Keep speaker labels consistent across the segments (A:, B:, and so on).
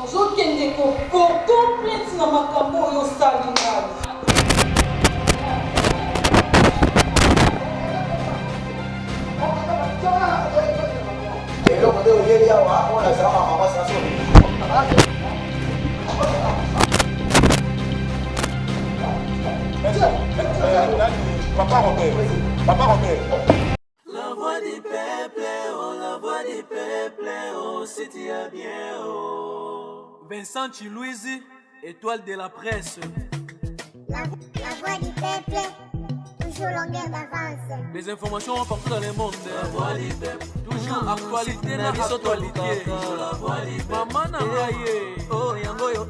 A: ozokende koporto plainte na makambo oyo osali ngai.
B: eloko nde oyeli awa oyo azalaka mabasi na soni.
C: Papa Robert.
D: La voix du peuple, oh, la voix du peuple, oh, c'était bien, oh. Vincent Chilouizi, étoile de la presse.
E: La voix du peuple, toujours longueur d'avance.
D: Les informations partout dans le monde. La voix du peuple, toujours actualité, la actualité. La voix du peuple, maman Nangaye, oh, yango yo.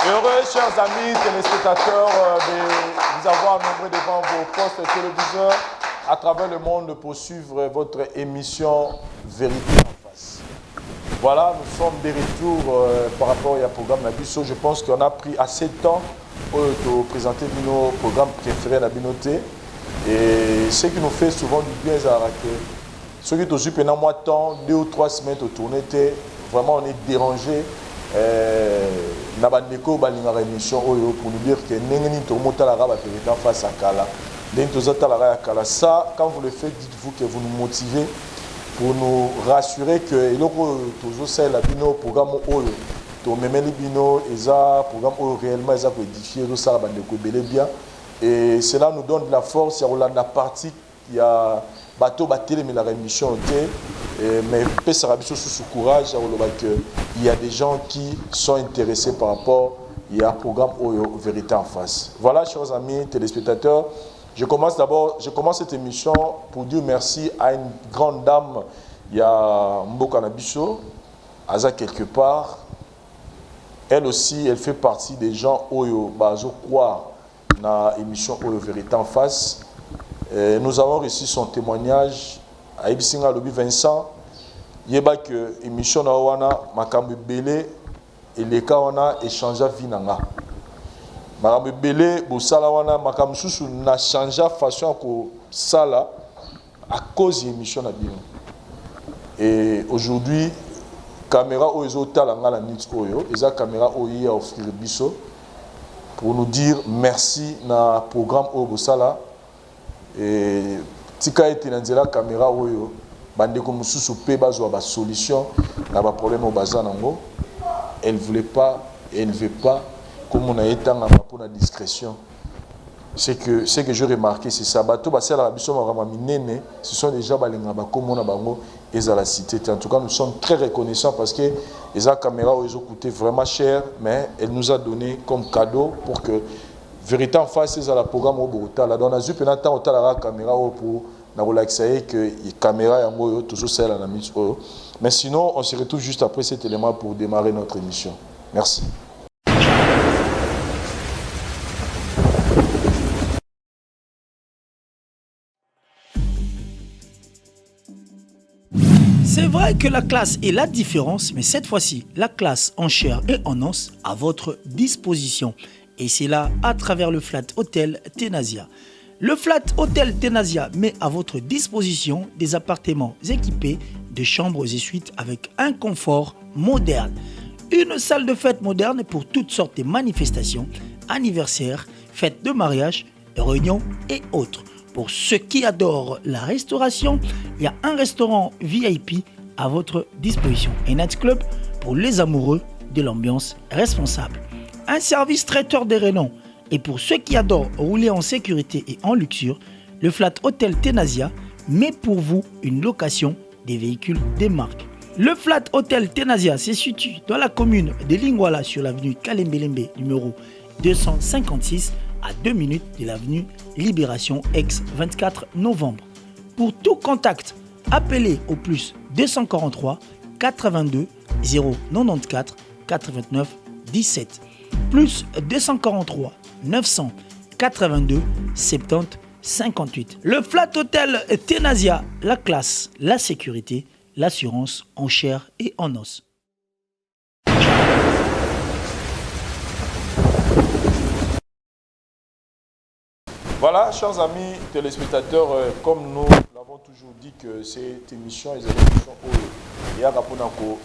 C: Heureux, chers amis téléspectateurs, de vous avoir nombreux devant vos postes téléviseurs à travers le monde pour suivre votre émission Vérité en face. Voilà, nous sommes de retour par rapport au programme Nabiso. Je pense qu'on a pris assez de temps pour présenter nos programmes préférés à Binoté. Et ce qui nous fait souvent du bien, c'est que ceux qui ont pendant moins de temps, 2 ou 3 semaines au tourner, vraiment on est dérangé. Nabandeko balingara émission oyo pour nous dire que nengeni tomota la raba vérité en face à Kala. Ça, quand vous le faites, dites-vous que vous nous motivez pour nous rassurer que eloko tozo sala bino programme oyo to memeli bino eza programme oyo réellement eza ko édifier zo sala bandeko belé bien et cela nous donne de la force ya la partie il y a bateau batele mais la émission mais ça a sous courage il y a des gens qui sont intéressés par rapport il y a un programme Vérité en face. Voilà, chers amis téléspectateurs, je commence cette émission pour dire merci à une grande dame, il y a Mboka Nabiso, Aza quelque part. Elle aussi, elle fait partie des gens Oyo Bazo croire dans l'émission Vérité en face. Nous avons reçu son témoignage à Ibisinga Lobby Vincent. Yeba que émission na wana makambe belé et les cas on a échangé vie nanga. Makambe belé bo sala wana makambe susu na changé façon ko sala à cause de émission na bino. Et aujourd'hui caméra oyo talanga la nit oyo, eza caméra oyo a offrir biso pour nous dire merci na programme oyo bo sala. Et tika ete na nzela caméra oyo bandeko mususu pe bazwa ba solution na ba problème au bazanango. Elle voulait pas et elle ne veut pas comme on a été en pour la discrétion. C'est que je remarqué c'est ça bato basala la biso marama minene, ce sont déjà balenga ba comme on a bango et à la cité. En tout cas, nous sommes très reconnaissants parce que les caméras ont coûté vraiment cher mais elle nous a donné comme cadeau pour que Vérité en face, c'est la programme au Bogota. Là, on a vu pendant temps la caméra pour que la caméra est toujours celle à la mise. Mais sinon, on se retrouve juste après cet élément pour démarrer notre émission. Merci.
F: C'est vrai que la classe est la différence, mais cette fois-ci, la classe en chair et en os à votre disposition. Et c'est là à travers le Flat Hotel Tenazia. Le Flat Hotel Tenazia met à votre disposition des appartements équipés de chambres et suites avec un confort moderne. Une salle de fête moderne pour toutes sortes de manifestations, anniversaires, fêtes de mariage, réunions et autres. Pour ceux qui adorent la restauration, il y a un restaurant VIP à votre disposition. Un nightclub pour les amoureux de l'ambiance responsable. Un service traiteur de renom. Et pour ceux qui adorent rouler en sécurité et en luxure, le Flat Hotel Tenazia met pour vous une location des véhicules des marques. Le Flat Hotel Tenazia se situe dans la commune de Lingwala sur l'avenue Kalembelembe numéro 256 à 2 minutes de l'avenue Libération ex 24 novembre. Pour tout contact, appelez au plus 243 82 094 89 17. Plus 243 982 70 58. Le Flat Hotel Tenazia, la classe, la sécurité, l'assurance en chair et en os.
C: Voilà, chers amis téléspectateurs, comme nous l'avons toujours dit que cette émission est une émission où il y a pour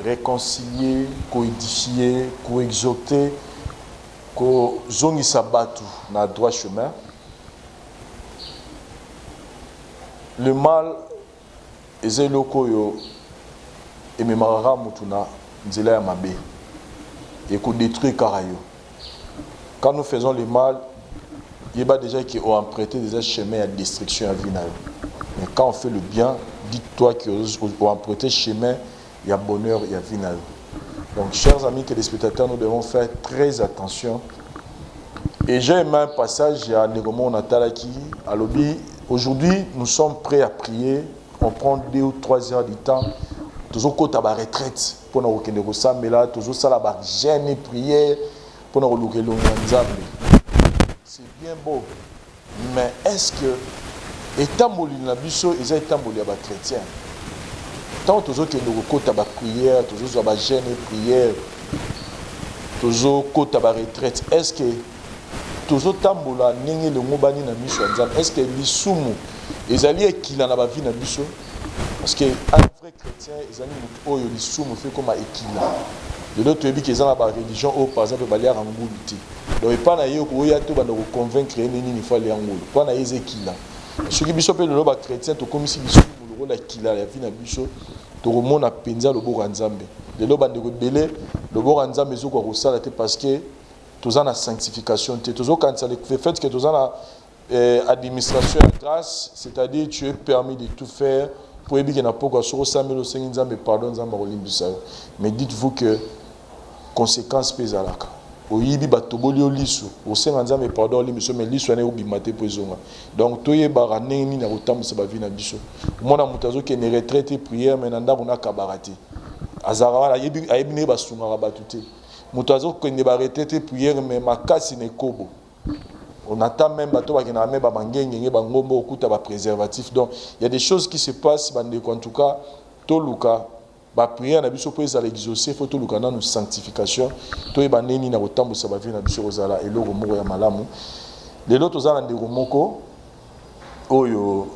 C: réconcilier, co-édifier, co-exhorter, co-zongi sabatu dans le droit chemin. Le mal est le koyo et memara mutuna nzela ya mabe et ko détruire karayo. Quand nous faisons le mal, il y a déjà qui ont emprunté des chemins à destruction à vie. Mais quand on fait le bien, dites-toi qu'ils ont emprunté chemin, il y a bonheur, il y a vie. Donc, chers amis téléspectateurs, nous devons faire très attention. Et j'ai aimé un passage à Négomo Natalaki, à Lobby. Aujourd'hui, nous sommes prêts à prier. On prend 2 ou 3 heures du temps. Toujours côté à la retraite pour nous reconnaître ça, mais là, toujours ça, la gêne et prière pour nous relouquer l'Onganzambe. C'est bien beau, mais est-ce que étant molina biso ils étant molina ba chrétien tant toujours que nous côté ba prière toujours ba jeûne et prière toujours côté ba retraite est-ce que toujours tambola nenge le ngobani na biso nzambe est-ce que lisumu ezali ekila na ba vie na biso parce que un vrai chrétien ezali mutu oyo lisumu fait comme ekila de l'autre pays qui est dans la religion ou par exemple baliar en nguluti. Donc pas na yo ko ya to ba no convaincre nini ni fa le ngulu pas na ezekila ce qui biso pe le ba chrétien to comme si biso le la kila la vie na biso to remona penza le bo nzambe de lo bande ko belé le bo nzambe zo ko sala te parce que tous en la sanctification te tous quand ça le fait que tous en la administration de grâce c'est-à-dire tu es permis de tout faire pour éviter que na poko so samelo nzambe pardon nzambe olimbisa mais dites-vous que conséquences pézalaka oyibi batoboli oliso osenga nzambe pardon olimbisa mais liso ane obimate pozonga donc toyeba nini na kotambusa ba vie na biso mona mutazo ke ne retraite prière mais nanda bona kabarate azara wala ayebi ne basunga batute mutazo ke ne ba retraite prière mais makasi ne kobo on attend même bato ba kena même ba bangenge ba ngombo okuta ba préservatif donc il y a des choses qui se passent bande en tout cas toluka ba prière na biso pour ça l'exaucer faut toluka na nous sanctification to yeba neni na kotambusa ba vie na biso kozala eloko moko ya malamu lelo tozala ndeko moko oyo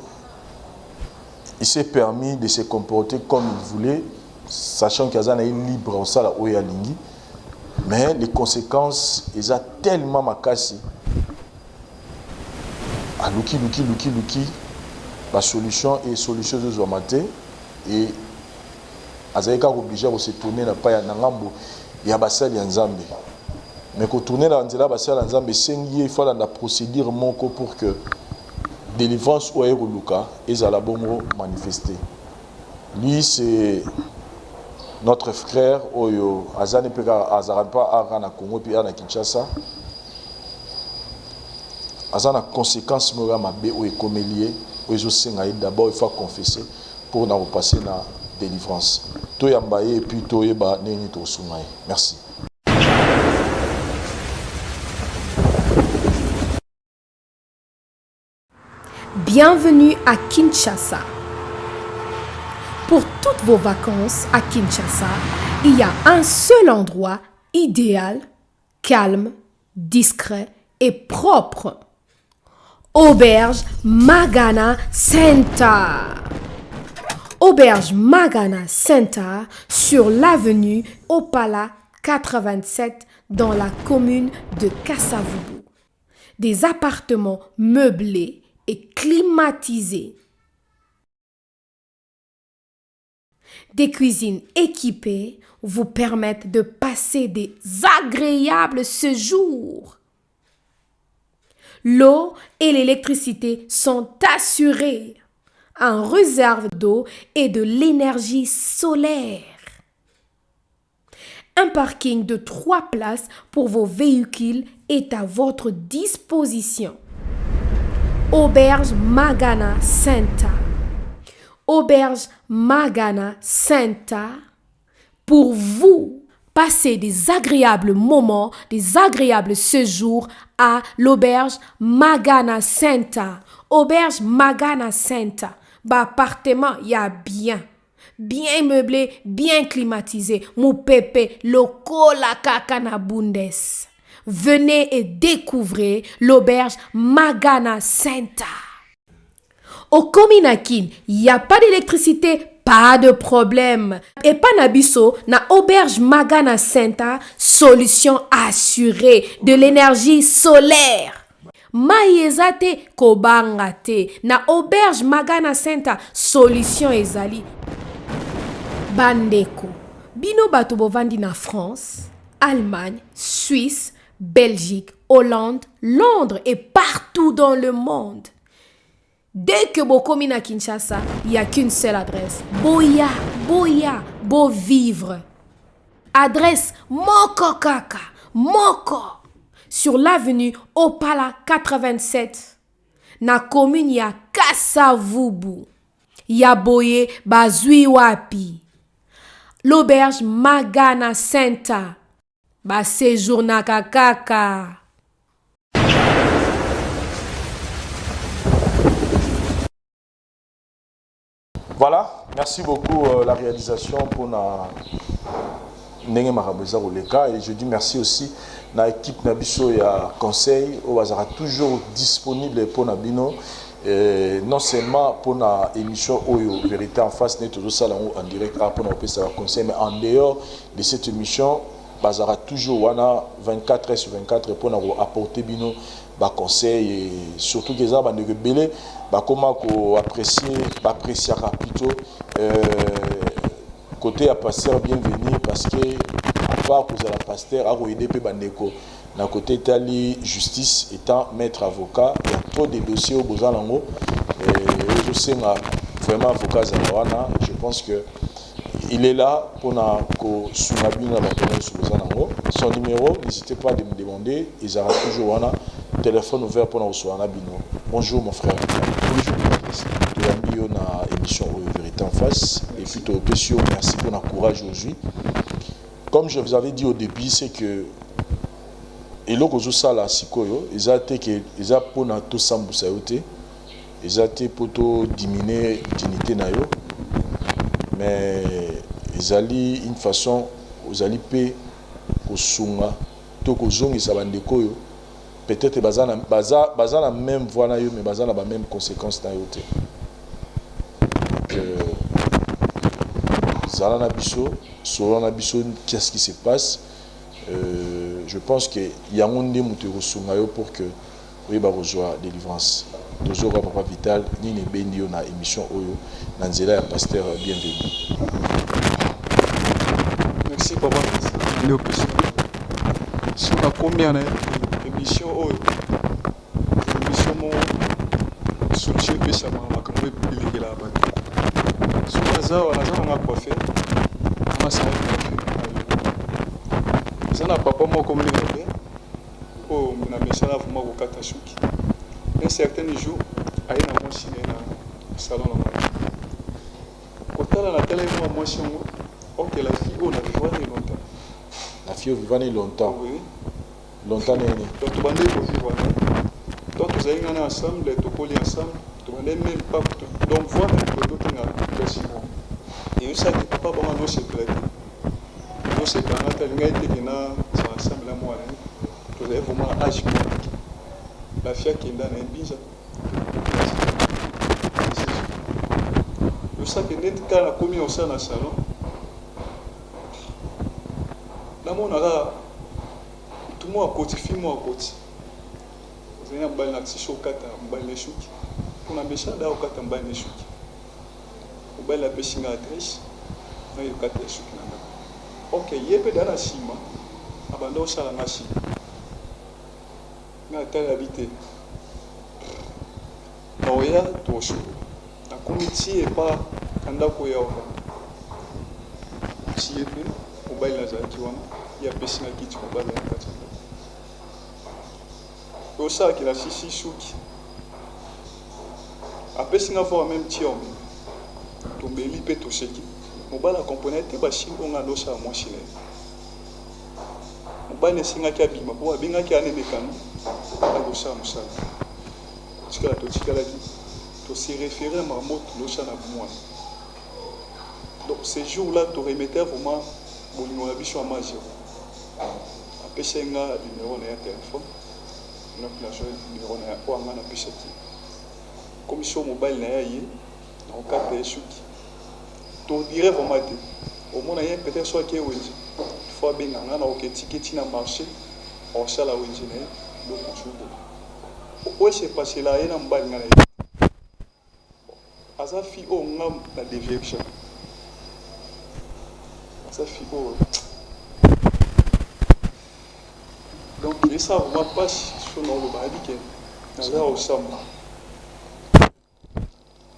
C: il s'est permis de se comporter comme il voulait sachant qu'il y a un libre au sala oya lingi mais les conséquences ils a tellement makasi à luki la solution est solution de zomate et azayeka obligé de se tourner na pa ya ngambo ya basali ya nzambe mais ko tourner la nzela basali ya nzambe sengi il faut la procédure moko pour que délivrance ou ayo luka ezala bongo manifester lui c'est notre frère oyo azane peka azara pa ara na Congo puis na Kinshasa azana conséquence mora mabe ou ekomelie ou ezosenga d'abord il faut confesser pour na repasser na délivrance to yambaye et puis to yeba neni to sungaye merci.
G: Bienvenue à Kinshasa. Pour toutes vos vacances à Kinshasa, il y a un seul endroit idéal, calme, discret et propre. Auberge Magana Center. Auberge Magana Center sur l'avenue Opala 87 dans la commune de Kassavubu. Des appartements meublés et climatisés. Des cuisines équipées vous permettent de passer des agréables séjours. L'eau et l'électricité sont assurées. En réserve d'eau et de l'énergie solaire. Un parking de 3 places pour vos véhicules est à votre disposition. Auberge Magana Center. Auberge Magana Center. Pour vous, passez des agréables moments, des agréables séjours à l'auberge Magana Center. Auberge Magana Center. Appartement, il y a bien meublé, bien climatisé. Mou pépé, loko la kaka na bundes. Venez et découvrez l'auberge Magana Center. Au Kominakin, il n'y a pas d'électricité, pas de problème. Et pas nabiso, na auberge Magana Center, solution assurée de l'énergie solaire. Maïezate kobangate, na auberge Magana Center, solution ezali. Bandeko, bino bato bovandi na France, Allemagne, Suisse, Belgique, Hollande, Londres et partout dans le monde. Dès que vous commis à Kinshasa, il n'y a qu'une seule adresse. Boya, beau vivre. Adresse Moko Kaka, Moko. Sur l'avenue Opala 87. Na commune ya Kasavubu. Ya boye bazui wapi. L'auberge Magana Center. Ba séjour na kakaka.
C: Voilà, merci beaucoup la réalisation pour Ndenge Marabeza Oleka, et je dis merci aussi à l'équipe Nabiso et à Conseil au Bazara toujours disponible pour Nabino, non seulement pour l'émission Oyo Vérité en face, n'est toujours ça en direct pour nos conseil, mais en dehors de cette émission, Bazara toujours 24h sur 24 pour nous apporter Bino conseil, et surtout que ça va nous rebeller comment apprécier plutôt côté à pasteur bienvenue, parce que à part que la pasteur a aidé bandeko na côté tali justice étant maître avocat, il y a trop de dossiers au besoin lango, et je sais vraiment avocat Zanawana, je pense que il est là pour son numéro, n'hésitez pas à me demander, ils auront toujours un téléphone ouvert pour nous recevoir. Bonjour mon frère. Bonjour. Tu as une émission Vérité en face, et puis merci pour notre courage aujourd'hui. Comme je vous avais dit au début, c'est que et là que ça là sikoyo, ils ont été que ils ont pour na tout sambusa yote, ils ont été pour diminuer dignité na yo. Mais ils allaient une façon, ils allaient payer au sunga, tout au zong ils bandeko yo. Peut-être bazana la même voie na yo, mais bazana la même conséquence na yo te. Zalana biso, solana biso, qu'est-ce qui se passe? Je pense que y a un monde qui sunga yo pour que oui ba rejoindre délivrance. Toujours Papa Vital, ni ne bendio na émission Oyo, Nanzela et pasteur bienvenue.
H: Merci Papa. Si on a combien d'émissions Oyo, émission mon soutien que ça m'a comme il est là-bas. Si on a quoi faire, on a ça. Ça n'a pas moi comme les oh, on a mis ça là pour moi au Katasuki. Un certain jour, il y a un machine dans le salon. Quand on a télé, moi, ok, la fille, on a vécu longtemps.
C: La fille, on a vécu longtemps.
H: Oui.
C: Longtemps,
H: donc, tu vas vivre. Donc, vous allez ensemble, tu collez ensemble, tu vas même pas. Donc, voir que l'autre a fait 6 mois. Et ça, tu papa, bon, on s'est plaidé. On s'est plaidé, on a été ensemble à moi. Tu vas vraiment âge. La fille qui est dans un bizarre. Le sac est net quand on a commis au sein dans le salon. Là, on a tout le monde à côté, film à côté. Vous avez un bal d'accès chaud, un bal de chouk. On a béché là au 4 un bal de chouk. Au bal de la béchine à triche, on a eu 4 de chouk. Ok, il y a peu dans la cime. Abandon au salon à cime. Na tel habité. Oya tosho. La comité est pas kandako ya oka. Si epe au bail la zaki wana, il y a pesina kiti ko bail la kati. Au ça qui la sisi souki. A pesina fo même tiom. Tombeli pe to sheki. Mo bala componente ba shingo nga no sa mo shile. Mo bala singa ki abima po abinga ki anene kanu. Ça, tu se référer à Marmot, l'Ocean à moi. Donc, ces jours-là, tu remettais vraiment mon bichon à manger. pesenga numéro na téléphone na place numéro na kwanga na pesaki commission mobile na yaye na okate esuki to dire vraiment te au moins y a peut-être soit que oui faut bien nga na oketiki na marché on sala wenji na do consulte o c'est passé là ina mbali nga na asa fi o ngam na déviation asa fi o donc il ça vraiment pas sur le badi que na là au samba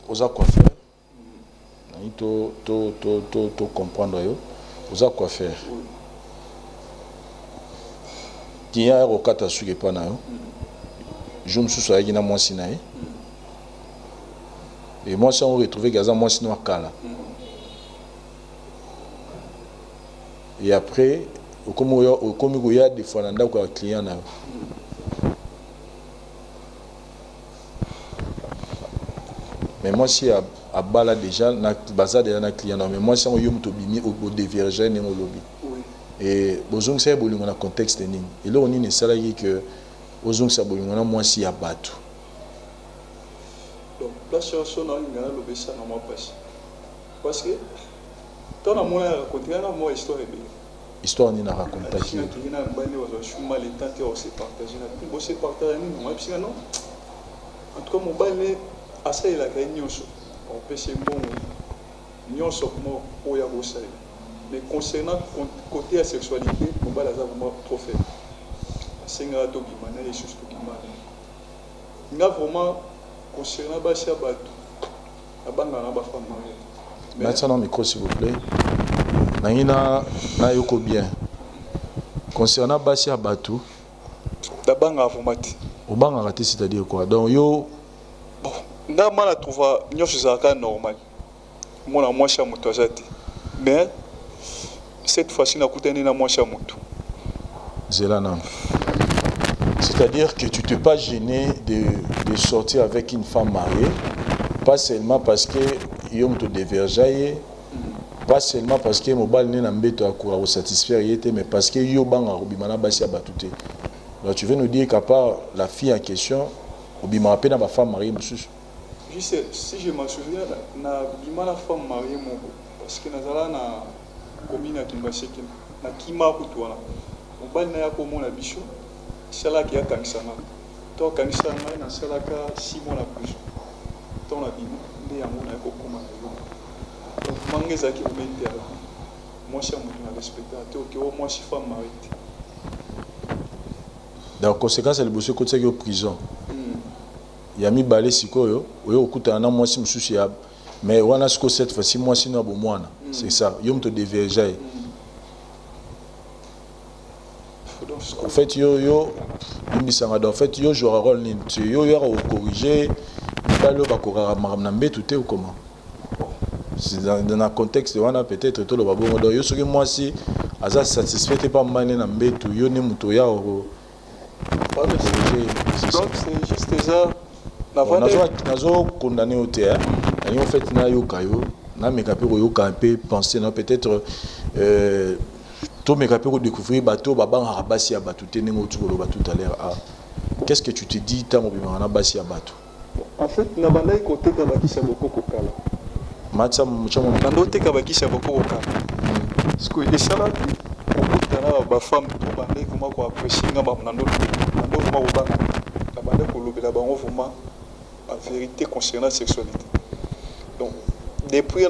C: oza quoi faire nani to comprendre yo oza quoi faire tiya ya kokata suki epa na yo jour mosusu ayaki na mwasi na ye e mwasi yango retrouve ke aza mwasi no akala et après okomi koya des fois na ndako ya client na yo mais moi si à bala déjà na baza déjà na client mais moi si on yom to bimi au déverger ni lobby et bozong ça bolingo na contexte ni et là on ni sala que bozong ça bolingo na moi si ya bato
H: donc la chanson na ngana lobby ça na moi parce que ton amour raconter na moi
C: histoire ni na raconter
H: qui na bani wa chuma le temps que on se partager na on se partager ni moi parce que non en tout cas mon bail asa il a gagné nyonso on peut se bon nyonso mo oya bosa mais concernant côté la sexualité on va la vraiment trop faible singa to bimana les choses to bimana nga vraiment concernant basia bato abanga na ba femme mariée
C: maintenant micro s'il vous plaît na yoko bien concernant basia bato
H: dabanga formati
C: obanga raté c'est-à-dire quoi donc yo
H: nga mala trouva nyonso ezalaka normal mona mwasi ya moto aza te mais cette fois-ci nakutani na mwasi ya moto
C: zela nano c'est-à-dire que tu t'es pas gêné de sortir avec une femme mariée pas seulement parce que yo moto dévergeaye pas seulement parce que mobile ne na mbeto akura ko satisfaire yete mais parce que yo banga robimana basi ya batute donc tu veux nous dire qu'à part la fille en question obima pe na ba femme mariée mususu.
H: Si je m'en souviens, na bima la femme mariée moko parce que nazala na commune à Kimbaseke na kima kutwana mobali na yako mona biso sala ki akanisana to akanisana na sala ka 6 mois la prison to na bima nde ya mona yako koma na yo donc mangeza ki omete ala moi c'est mon respectateur que au moins si femme mariée
C: donc conséquence elle bosse côté que prison ya mibale sikoyo oyo okutana na mwasi mususu ya mais wana siko cette fois-ci mwasi na bo mwana c'est ça yo mto déverger en fait yo bimbisanga en fait yo jouera rôle ni yo ya corriger balo ba korara na mbetu te ou comment c'est dans un contexte wana peut-être tout le babongo donc yo soki mwasi aza satisfait pas mane na mbetu yo ni muto ya o
H: donc c'est juste ça
C: nazo condamné au théâtre et en fait na yoka yo na mekape ko yoka un peu penser non peut-être to mekape ko découvrir bateau babanga basi ya bateau tenengo tukolo bateau tout à l'heure qu'est-ce que tu te dis tant mobima na basi ya bateau
H: en fait na bandai côté ka bakisa boko kokala
C: matcha mchamo
H: nando te ka bakisa boko kokala parce que et ça là okutana ba femme to bandai comment ko apprécier ngamba nando comment oba na bandai ko lobela bango vraiment en vérité concernant la sexualité. Donc, depuis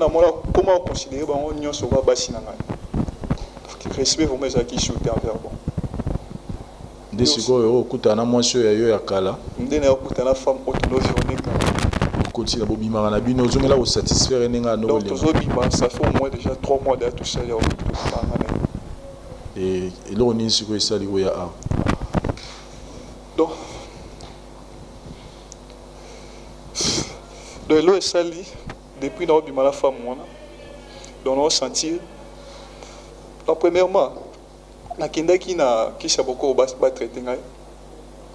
H: comment considérer que nous sommes basi na ngai. Respect vraiment ça qui shooter envers bon.
C: Des sikoyo okutana mwasi ya yo ya kala.
H: Ndene okutana femme autonovione ka.
C: Koti na bobima na bino ozongela ko satisfaire ninga no.
H: Donc tozobima ça fait au moins déjà 3 mois de tout ça ya
C: et là on est sikoyo sali ko ya a.
H: Donc de l'eau sali depuis dans la femme moi donc on sentir premièrement na kenda ki na kisha boko ba traiter ngai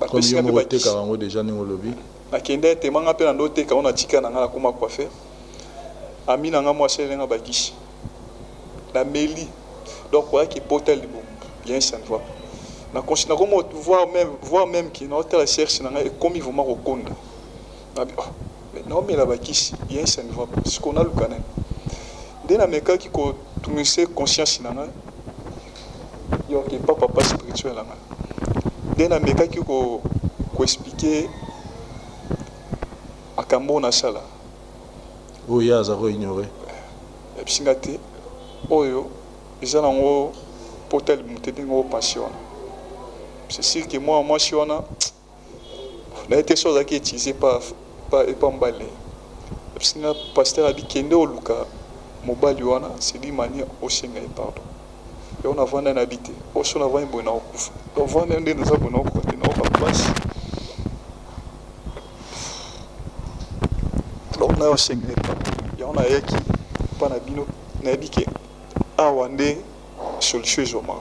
H: ba
C: pesi ba te karango déjà ni lobby
H: na kenda te manga pe na ndote ka ona tika na ngala kuma quoi faire ami na nga moi c'est nga ba kishi la meli donc quoi qui porte le bon bien ça ne voit voir même qui n'a pas la cherche comme ils vont m'accommoder. Mais non, mais la bakisi, il y a un niveau parce qu'on a le canet. Dès la méca qui connaissait conscience nana, il y a pas papa spirituel là. Dès la méca qui expliquer à Cambo na sala.
C: Oh ya zaro ignoré.
H: Et puis singate, oyo, ils ont un portail monté ngo passion. C'est sûr que moi je suis on a été chose qui est utilisée pas mbalé. Parce que le pasteur a dit qu'il y a un mobile, c'est dit manière au Sénégal, pardon. Et on a vendu un habité. On a vendu un bon ouf. On a vendu un bon ouf. On a un Sénégal. Et on a un qui pas n'abino n'habité. Ah wande solution joma.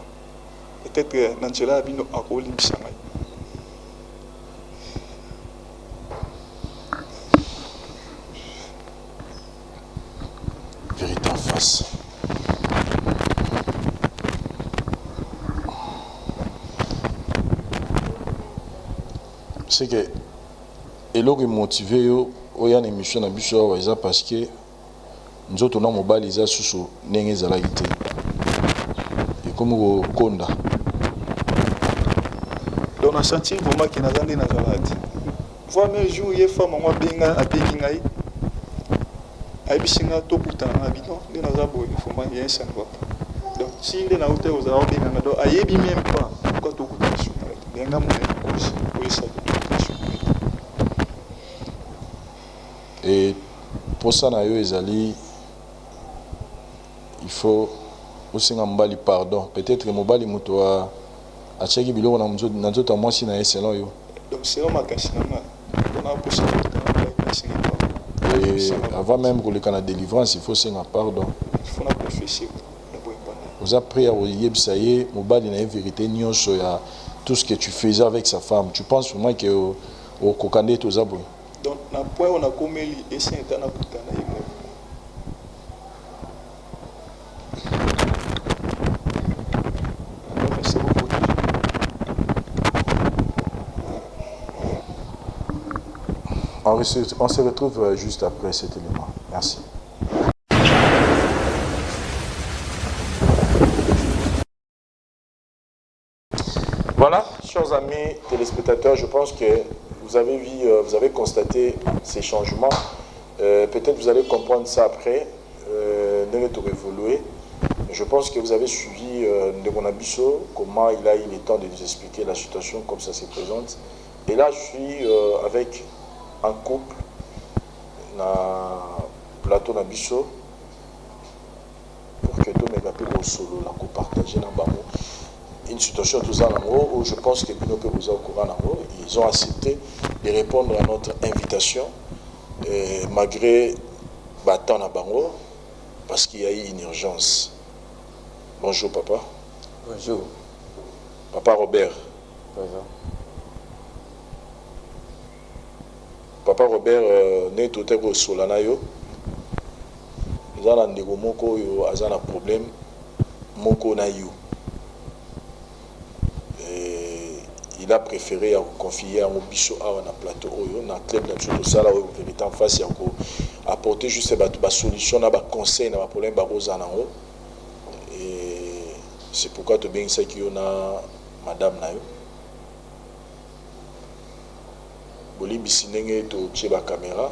H: Peut-être Nangela abino a rôle bisanga.
C: Vérité en face. C'est que et là que motivé yo oya na émission na biso wa eza parce que nous autres na mobile eza susu ndenge ezalaki te et comme ko konda
H: donc on a senti vraiment qu'il n'a jamais nazalati voir mes jours il femme moi benga abengi ngai aibishinga tokutana habito ndi nazabo il faut manje un sango donc si ndi na hôtel aux arabes benga do ayebi même pas quand tokutana sur benga mon écoute pour ça.
C: Et pour ça, il faut aussi un pardon. Peut-être que mobali muto a checké bilo na nzoto moi si na selon yo.
H: Donc c'est ma question on a poussé
C: et avant même que le canal délivrance, il faut aussi un pardon.
H: Il faut la confesser.
C: Vous avez pris à yebsaye mobali na vérité nyonso ya tout ce que tu faisais avec sa femme. Tu penses vraiment que au kokande to zabo.
H: Donc, na point on a commis et c'est un kutana yemo.
C: On se retrouve juste après cet élément. Merci. Voilà, chers amis téléspectateurs, je pense que vous avez vu, vous avez constaté ces changements. Peut-être vous allez comprendre ça après, évoluer. Je pense que vous avez suivi Ndegonabiso, comment il a eu le temps de nous expliquer la situation comme ça se présente. Et là, je suis avec un couple, na plateau Nabiso, pour que tout le monde au solo, la partager dans une situation tout ça où je pense que Bino peut vous au courant. Ils ont accepté de répondre à notre invitation malgré battant à Bango parce qu'il y a eu une urgence. Bonjour papa.
I: Bonjour.
C: Papa Robert.
I: Bonjour.
C: Papa Robert n'est tout au Solanayo. Ils ont un moko yo azana problème moko na yo. Il a préféré confier à Mobiso à un plateau dans le club de Sala où il est en face et apporter juste des solutions, des conseils, des problèmes et c'est pourquoi tu bien ça qu'il y a madame Nayo. Boli bisinenge to tcheba caméra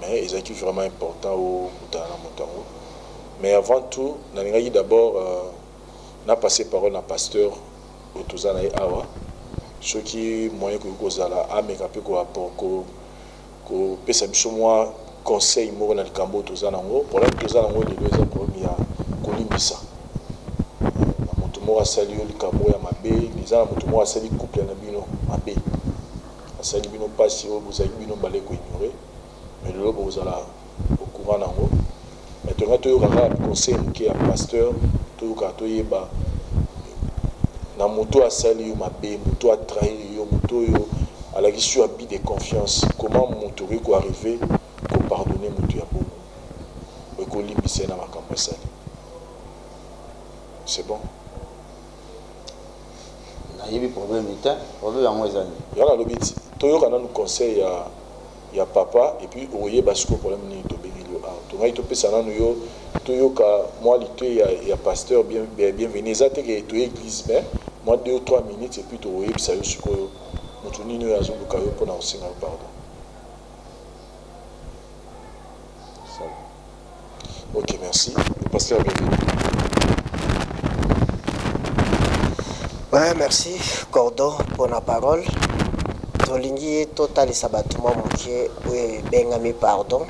C: mais ils sont vraiment important au Mutango. Mais avant tout, on d'abord on a passé parole à pasteur au Tuzana et Awa. Ce qui est moyen que vous avez à me rappeler que pesa biso moi conseil mo na likambo Tuzana ngo pour la Tuzana ngo de deux problème ya kolimbisa moto mo asali yo likambo ya mabe bizana moto mo asali couple na bino mabe asali bino pasi o vous avez bino balé ko ignorer mais le lobo vous ala au courant nango maintenant to yo ka conseil qui ya pasteur to ka to yeba na moto asali yo mabe moto a trahi yo moto yo à la question habit de confiance comment moto ko arriver ko pardonner moto ya bon ko libisa na makambo sali c'est bon.
B: nayebi problème ete problème yango ezali
C: yana lobi ti toyokana nu conseil ya papa et puis oyeba siko problème nini tobengeli yo awa tongai topesa nanu yo toyoka mwa lito ya pasteur bienvenu eza teke toye église mais moi 2 ou 3 minutes et puis toyebisa yo sikoyo motu nini oyo azoluka yo mpona kosenga yo pardon. Ok, merci. Le pasteur bienvenu.
I: Ouais, merci Cordo pour la parole. Tolingi total sabatement mokie oui bengami pardon.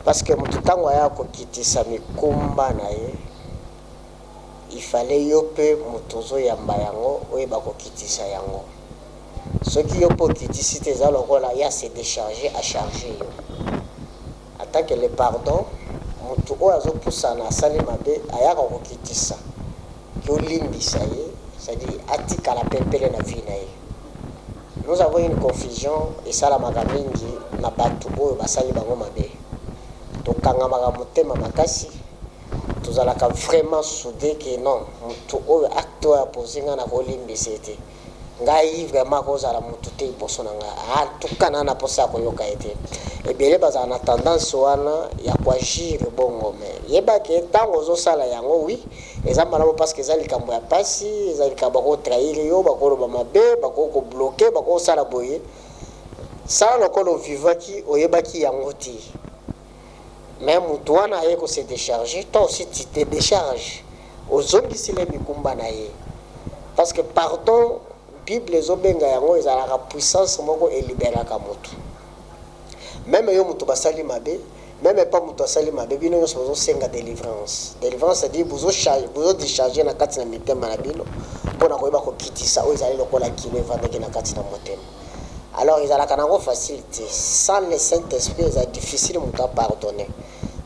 I: Parce que mutu tango ya ko kitisa mikumba na ye. Il fallait yo pe mutozo yamba yango oui ba ko kitisa yango. Ce qui yo po kitisi te za lokola ya se décharger à charger yo. Tant que le pardon mutu oyo azopusana asali mabe ayaka kokitisa yolimbisa ye c'est-à-dire atikala pempele na vie na ye. Nous avons une confusion esalamaka mingi na bato oyo basali bango mabe tokangamaka motema makasi tozalaka vraiment soudé que non mutu oyo acte oyo aposinga na kolimbisa ete ngai vraiment kozala mutu te liboso na ngai atukana na posa ya koyoka ete ebele bazala na tendance wana ya koagir bongo me yebake ntango ozosala yango wi eza malamu parce que eza likambo ya pasi eza likambo bakotrahir yo bakoloba mabe bakokobloke bakosala boye sala lokola ovivaki oyebaki yango te me mutu wana aye kose décharge toi aussi tu te décharge ozongisile mikumba na ye parce que pardon Bible ezobenga yango ezalaka puissance moko eliberaka mutu même yo mutu basali mabe même pas mutu asali mabe bino nyonso bozosenga délivrance c'est-à-dire bozo décharger na kati na mitema na bino mpona koyeba kokitisa oyo ezali lokola kilo evandaki na kati na motema. Alors ezalaka nango facilité sans le Saint-Esprit eza difficile mutu apardonner.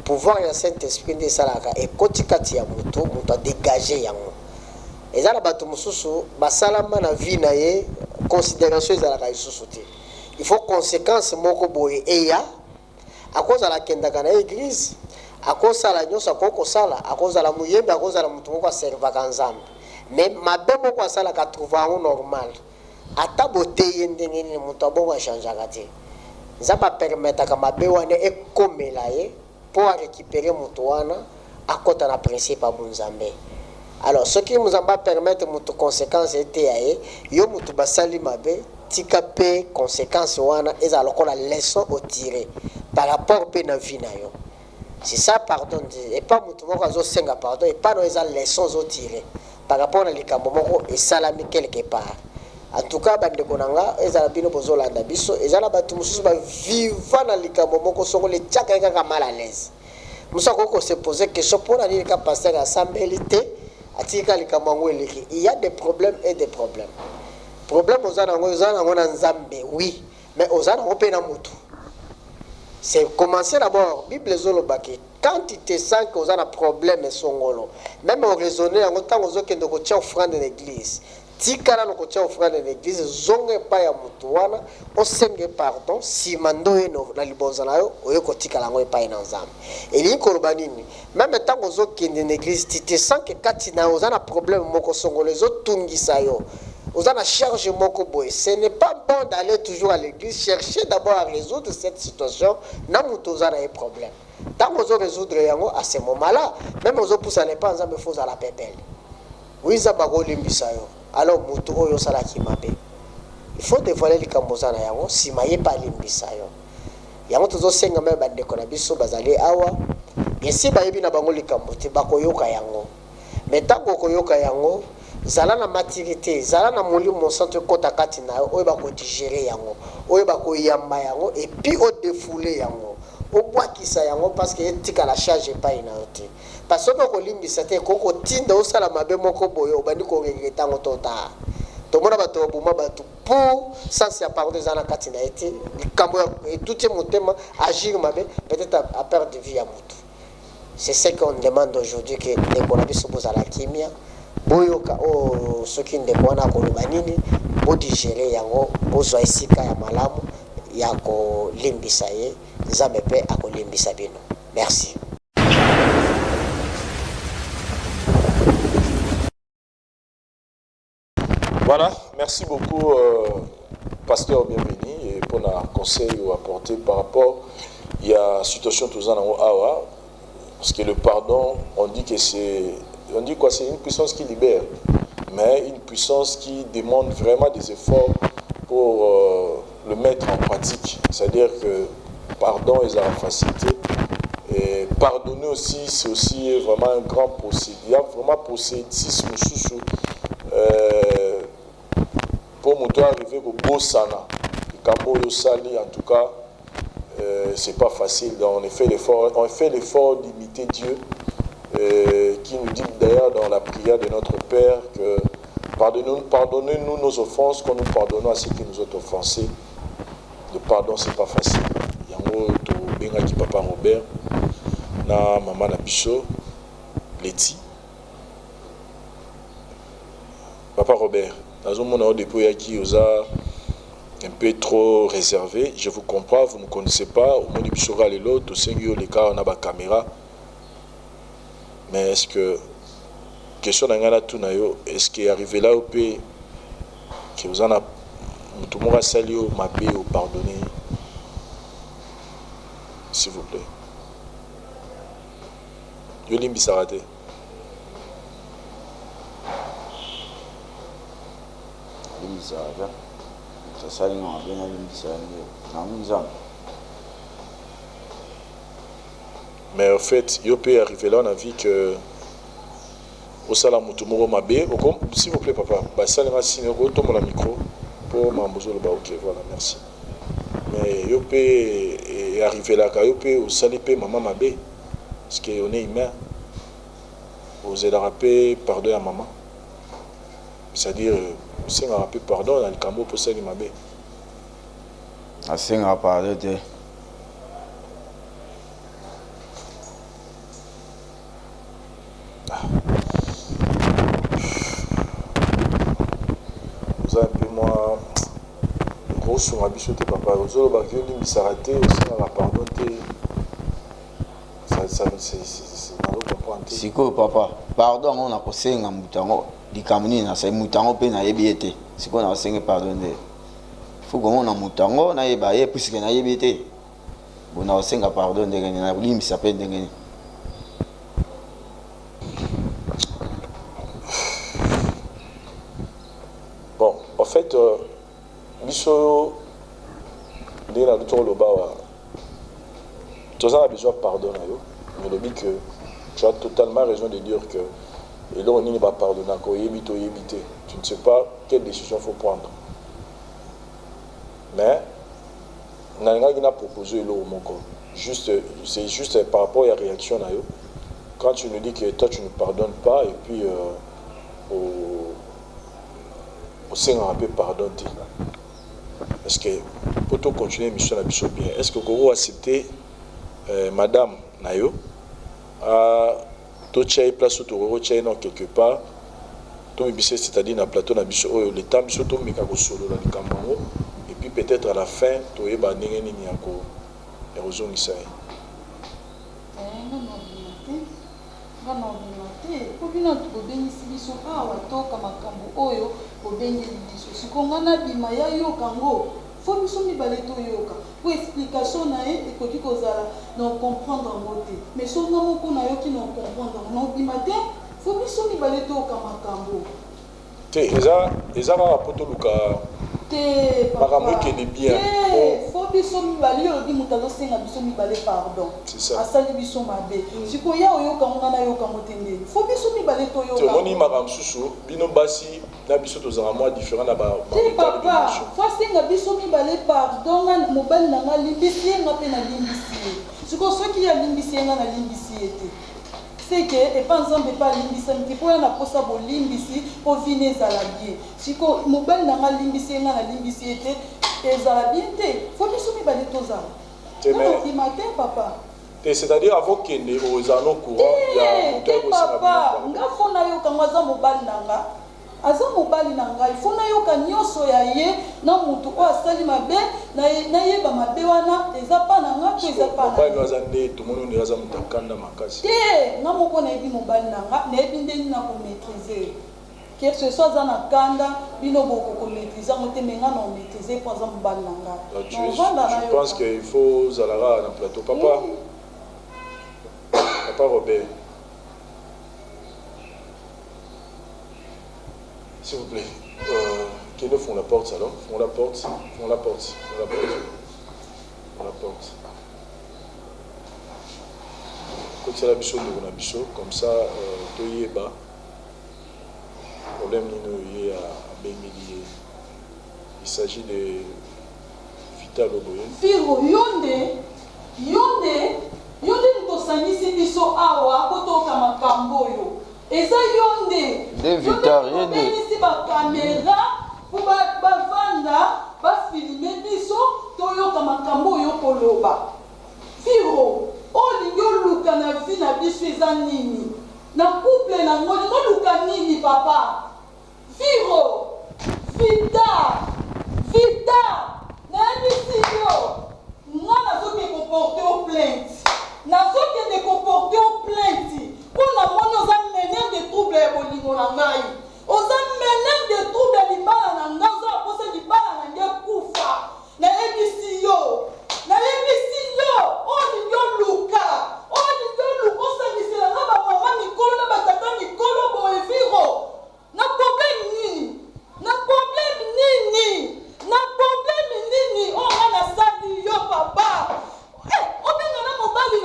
I: Pouvoir ya Saint-Esprit nde esalaka ekoti kati ya mutu adégage yango. Ezala bato mususu basalama na vie na ye considération ezalaka lisusu te. Il faut conséquence moko boye eya akozala kendaka na église akosala nyonso akokosala akozala muyembe akozala mutu moko aservaka nzambe mais mabe moko asalaka trouva yango normal ata boteye ndenge nini mutu abongo achangeaka te nzambe apermetaka mabe wana ekomela ye mpo arécupere mutu wana akota na principe ya bunzambe. Alors ce qui nous a permettre mutu conséquence ete ya ye yo mutu basali mabe tika pe conséquence wana eza lokola leçon au tirer par rapport pe na vie na yo. C'est ça pardon et pas mutu moko azosenga pardon et pas no eza leçon au tirer par rapport na likambo moko esalami quelque part. En tout cas bandeko nanga ezala bino bozolanda biso ezala batu mususu ba vivant na likambo moko soko le tiaka kaka mal à l'aise. Musa koko se poser question pour na lika passer assemblée il y a des problèmes et des problèmes. Problème aux Nzambe, oui, mais aux mutu. C'est commencer d'abord, Bible Zolobaki. Quand tu te sens que vous avez un problème, même au raisonner, en tant que vous avez offrande de l'église, tikala no kotia offrande de l'église, zonge pa ya mutu wana, osenge pardon, si mando eno na liboza na yo, oyo kotikala ngo pa ina nzambe. Eli koloba nini? Même tant que vous kende na église, tu te sens que kati na oza na problème moko songolo zo tungisa yo. Oza na charge moko boy. Ce n'est pas bon d'aller toujours à l'église, chercher d'abord à résoudre cette situation, na mutu oza na un problème. Tant que vous résoudre yango à ce moment-là, même vous pousse à ne pas nzambe faut à la pépelle. Oui, ça bago limbisa yo. Alors mutu oyo salaki mabe il faut dévoiler likambo na yango si maye pa limbisa yo yango tozo senga me bandeko na biso bazali awa yesi bayebi na bango likambo te bakoyoka yango mais tango koyoka yango zala na maturité zala na molimo santo kota kati na yo oyo bako digérer yango oyo bako yamba yango et puis au défouler yango obwakisa yango parce que etika la charge pa ina yote parce que ko limbisa te koko tinda osala mabe moko boyo bandi ko regretter ngo tota to mona bato buma bato pour sans ya pardon zana katina ete likambo et tout est motema agir mabe peut-être à perdre de vie à mutu. C'est ce qu'on demande aujourd'hui que les konabiso bozala kimia boyoka o soki ndeko wana ko lubanini bo digérer yango bozwa isika ya malamu ya ko limbisa ye nzambe pe akolimbisa bino. Merci.
C: Voilà, merci beaucoup, pasteur bienvenu, et pour le conseil apporté par rapport à la situation tous en Awa, parce que le pardon, on dit que c'est une puissance qui libère, mais une puissance qui demande vraiment des efforts pour le mettre en pratique. C'est-à-dire que pardon est la facilité. Et pardonner aussi, c'est aussi vraiment un grand procédé. Il y a vraiment procédisme sous pour nous arriver au beau sana. Le sali, en tout cas, c'est pas facile. Donc, on fait l'effort d'imiter Dieu, qui nous dit d'ailleurs dans la prière de notre Père que pardonnez-nous nos offenses comme nous pardonnons à ceux qui nous ont offensés. Le pardon, c'est pas facile. Yango to benga ki papa Robert na maman na biso Leti. Papa Robert, dans un monde depuis qui vous a un peu trop réservé, je vous comprends, vous ne connaissez pas, au monde de Bishora et l'autre, au Seigneur, les cas, on a la caméra. Mais est-ce que, question d'Angana Tunayo, est-ce qu'il est arrivé là au pays, que vous en a, tout le monde a sali au mabé, au pardonné, s'il vous plaît. Yolim Bissarate. Mais en fait, il peut arriver là, on a vu que au salon Moutoumoro Mabé, s'il vous plaît papa, ça les machines retourne mon micro pour m'embaucher le bas. Ok, voilà, merci. Mais il peut arriver là, il peut au salipé maman Mabé, parce qu'on est humain. Vous allez rappeler pardon à maman. C'est-à-dire, si on a rappelé pardon dans le cambo pour ça, il m'a bé.
B: Si on a parlé de.
C: Vous avez un peu moins. Gros sur ma bichotte, papa. Vous avez un peu de s'arrêter, aussi on a pardon. C'est dans l'autre point.
B: Si quoi, papa, pardon, on a posé un mouton. Di kamuni c'est mutango pe na yebiete siko na senge pardonner faut que on a mutango na yeba ye puisque na yebiete bona senga pardon de na limbi s'appelle de.
C: Bon, en fait biso de la tour le bas tout ça a besoin de pardon mais le dit que tu as totalement raison de dire que et là, on n'y va pas pardonner encore, tu ne sais pas quelle décision il faut prendre. Mais, on a proposé c'est juste par rapport à la réaction. Quand tu nous dis que toi, tu ne pardonnes pas, et puis, au sein, on peut pardonner. Est-ce que, pour tout continuer, mission la bien, est-ce que vous acceptez Madame Nayo tout tchai place autour tchai non quelque part tout bibissé c'est-à-dire na plateau na biso le temps biso to meka ko solo la likambo et puis peut-être à la fin to yeba ndenge nini yako erozongisa
A: non kokina tobengisi biso awa toka makambo oyo bobengeli biso sikonga na bima ya yokango fo biso mibale toyoka po explication na ye ekoki kozala na comprendre yango te mais songa moko na yoki na comprendre na obima te fo biso mibale toyoka makambo
C: te eza kaka po toluka
A: te
C: makambo ekende bien
A: fo biso mibale olobi moto azosenga biso mibale pardon asali biso mabe sikoya oyoka ngo na yoka ngo te ndeni fo biso mibale toyoka
C: tomoni makambo susu bino basi na biso tozala mwa différent na
A: te papa fo asenga biso mibale pardon nga mobali na nga limbisi ye nga mpe na limbisi ye siko soki alimbisi ye nga na limbisi ye te c'est que et pas ensemble pas limbisa mti po na posa bo limbisi po vine ezala bien siko mobali na nga limbisi ye nga na limbisi ye te ezala bien te fo biso mibale tozala te matin papa
C: c'est-à-dire avant kende ozala no courant ya
A: te papa nga fo na yoka ngo aza mobali na nga aza mobali na ngai fo nayoka nyonso ya ye na mutu oyo asali mabe nayeba mabe wana eza pa na nga mpe eza pa
C: na aza nde tomoni aza moto akanda makasi
A: te nga moko nayebi mobali na nga nayebi ndenge na komaîtrise que ce soit dans la kanda, bino beaucoup maîtriser, on te menga non maîtriser par exemple balanga.
C: Je pense qu'il faut Zalara dans le plateau. Papa Robert, s'il vous plaît, qu'ils font la porte, alors font la porte. Quand c'est la bichot, on a bichot, comme ça, il s'agit de Vital Oboye.
A: Firo, yonde ntosangisi biso awa kotoka makambo oyo. Eza yonde.
B: De Vital, yonde.
A: Yonde bakamera po bavanda bafilme biso toyoka makambo oyo koloba. Firo, olingi oluka na vi na biso eza nini? Na couple na ngo oluka nini papa? Firo, Vita, nayebisi yo nga nazoki koporte o plainte. Nazokende koporte o plainte mpo na moni oza meneur de trouble ya bolingo na ngai. Oza meneur de trouble ya libala na ngai, oza aposa libala na ngai kufa. Nayebisi yo olingi oluka osangisela na bamama mikolo na batata mikolo boye viro. Na problème nini? Oh, on a sali yo papa. Obenga na mobali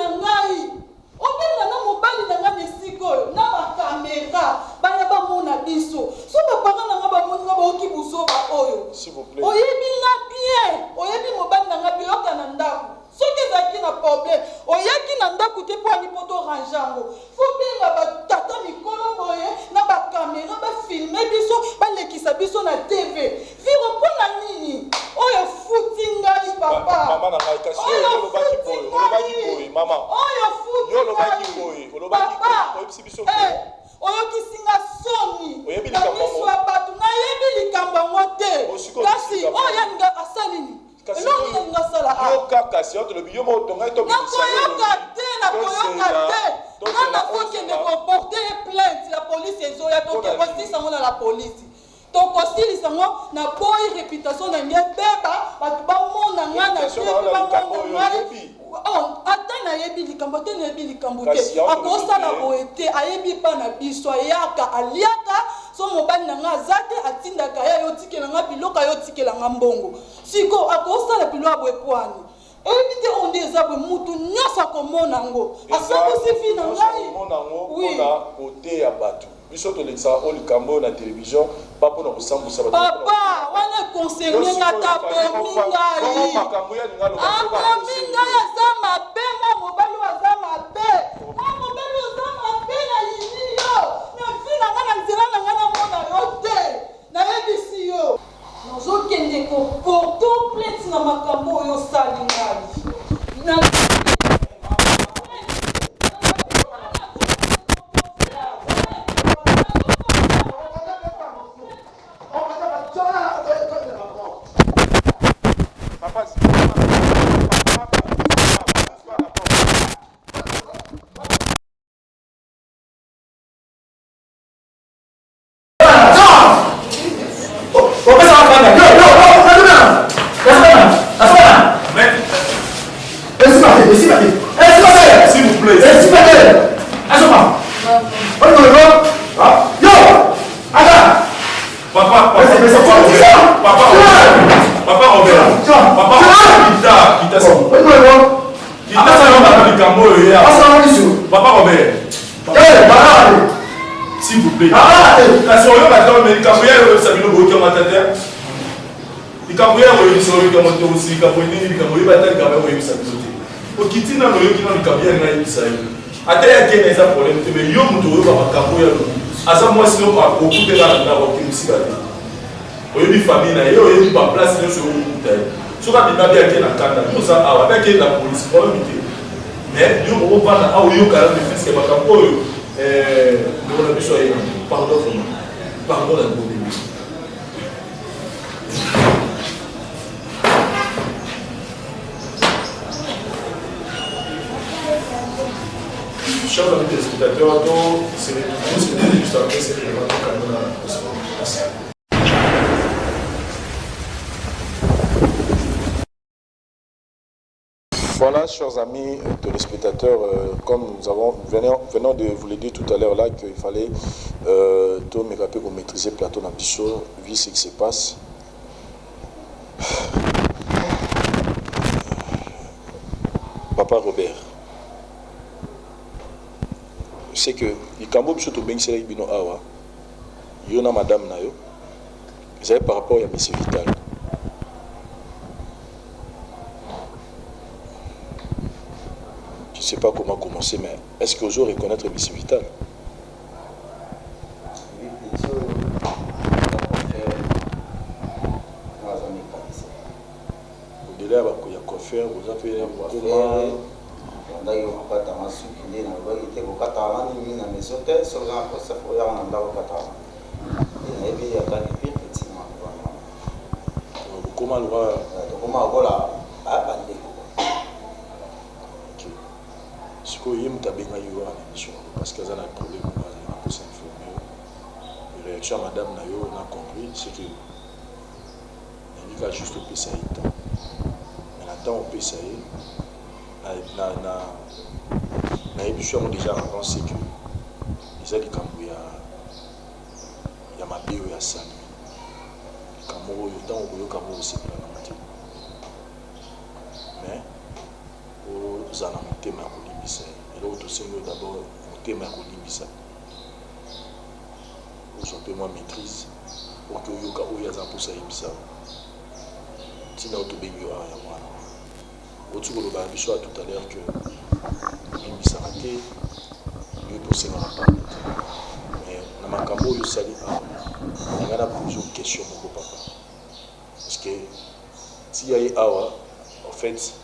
A: na ngai esiko na bakamera baya bamona biso. So bapara na nga bamoni nga baoki buzoba oyo.
C: S'il vous plaît.
A: Oyebi nga bien. Oyebi mobali na nga bien yoka na ndako. Soki ezalaki na problème oyaki na ndako te mpo ani mpo torange yango. Fo benga batata mikolo boye na bakamera bafilme biso balekisa biso na TV. Viro mpo na nini? Oyo futi ngai papa.
C: Mama na ngai kasi olobaki boye mama.
A: Oyo futi ngai.
C: Olobaki oyebisi biso
A: oyokisinga soni
C: na
A: miso ya bato nayebi likambo yango te. Kasi oyo yaninga asalini elongi yaninga asala
C: yoka kasi otolobi yo motongai
A: nakoyoka te nga nazokende koporte plainte ya polisi ezoya tokosilisa yango na la polisi tokosilisa yango na boyi réputation na ngai beba bato bamona ngai na bamona ngai ata nayebi likambo te nayebi likambo te akosala boye te ayebi mpa na biso ayaka aliaka so mobali na ngai aza te atindaka ye ayotikela ngai biloko ayotikela ngai mbongo siko akosala bilo ya boye pwani eyebi te onde eza boye mutu nyonso akomona yango asambwisi vi na ngai
C: mpona koteya bato biso tolekisaka o likambo na télévision pa mpona kosambusa
A: papa wana concerne nga ta bomi ngai aza mabe mwa mobali aza mabe na yini yo na vi na nga na nzela na nga na mona yo te nayebisi yo nazokende koporte plainte na makambo oyo osali ngai
C: s'il vous plaît. Papa Robert. S'il vous plaît. Okitina no yoki na likabia na yebisai ata yake na eza problème te mais yo muto yo ba makambo ya lo asa moi sino ba okupe na na ba kimisika te oyebi famille na yo oyebi ba place no so okuta soka bina bia ke na kanda nous a awa ba ke la police problème te mais yo ko ba na awo yo kala de fiske makambo yo de la biso ya pardon la bonne. chers amis téléspectateurs, c'est juste après cette élément de Merci. Voilà, chers amis téléspectateurs, comme venons de vous le dire tout à l'heure là, qu'il fallait tout me rappeler pour maîtriser le plateau d'ambition, vu ce qui se passe. Papa Robert, je sais que les Cambo Biso to Bengse Bino Awa, Yona Madame Nayo, vous avez par rapport à M. Vital. Je ne sais pas comment commencer, mais est-ce que vous allez reconnaître M. Vital? Au-delà, il y a quoi faire, vous avez comment.
B: ndaki kokata masuki nde nalobaki te kokata wana mingi na maison te soki oza na posa fo oyaka na ndako kokata wana nde nayebi ataki pire petima
C: bokoma lwa
B: tokoma lokola bandeko
C: sikoyo ye moto abengaki yo wana émission parce que aza na problème azali na posa informe yo réaction ya madame na yo na compris c'est que nalika juste opesa ye temps mais na temps opesa ye nayebi so yango déjà avant c'est que eza likambo ya mabe oyo ya sali likambo oyo ntango okoyoka mo osepela na motema mais ozala na motema ya kolimbisa eloko tosengi oyo d'abord motema ya kolimbisa ozwa mpe mwa maîtrise pour ke oyoka oyo aza mposa yebisa ntina oyo tobengi yo awa ya mwana otuko loba biso tout à l'heure que limbisaka te yo tosengaka pardon te mais na makambo oyo osali awa nanga na pose une question moko papa parce que ti aye awa en fait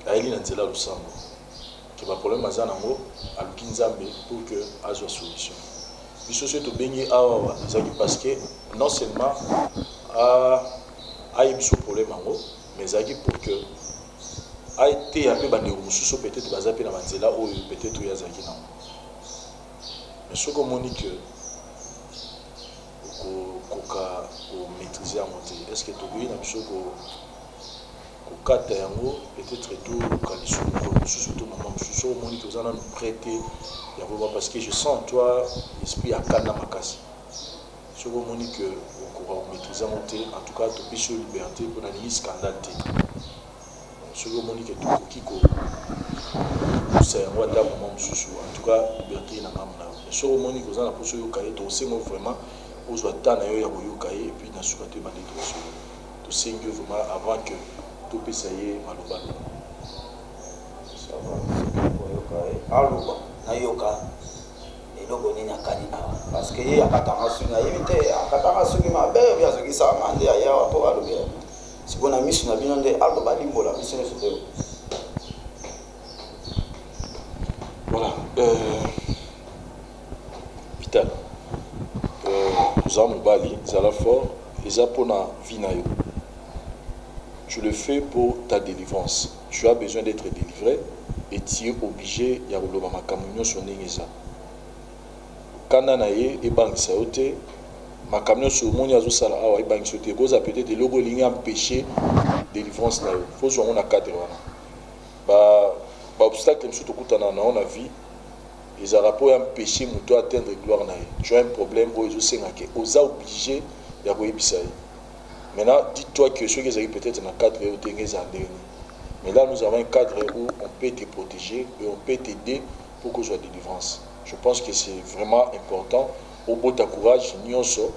C: ayeli na nzela losambo ke baproblème aza nango aluki nzambe pour que azwa solution biso so tobengi awa ezalaki parce que non seulement ayebi so problème yango mais ezalaki pour que a été un peu bandé mosusu peut-être baza pe na banzela oyo peut-être oyo azalaki nango mais soki omoni que okoka komaîtrise yango te est-ce que tokoki na biso kokata yango peut-être toluka lisusu mokolo mosusu to mama mosusu omoni que oza nanu prêt te ya koba parce que je sens toi esprit akanda makasi soki omoni que okoka komaîtrise yango te en tout cas topesi yo liberté mpo na nini scandale te soki omoni ke tokoki kosa yango ata moma mosusu en tout cas liberté na ngambo na yo mais soki omoni koza na mposo oyoka ye tosengi vraiment ozwa ta na yo ya koyoka ye et puis na suka te bande tosengi yo vraiment avant que topesa ye maloba
B: aloba nayoka eloko nini akani awa parce que ye akatanga soki nayebi te akatanga soki mabe obi azokisaka nde ayawa mpo alobi sikoyo na miso na bino nde aloba limbola biso nyonso te
C: voilà Vital oza mobali ezala fort eza mpona vie na yo tu le fais pour ta délivrance tu as besoin d'être délivré et tu es obligé ya koloba makambo nyonso ndenge eza kanda na ye ebangisa yo te makambo nyonso omoni azosala awa ebangisa yo te koza peut-être eloko elingi empêcher délivrance na yo fo zwa yango na cadre wana baobstacle mosusu tokutana na yo na vie ezalaka mpo empêcher moto atteindre gloire na ye tu as un problème oyo ezosengaka oza obligé ya koyebisa ye maintenant dis-toi que soki ezalaki peut-être na cadre oyo ndenge eza ndenge mais là nous avons un cadre où on peut te protéger et on peut t'aider pour que soit délivrance je pense que c'est vraiment important au beau ta courage nyonso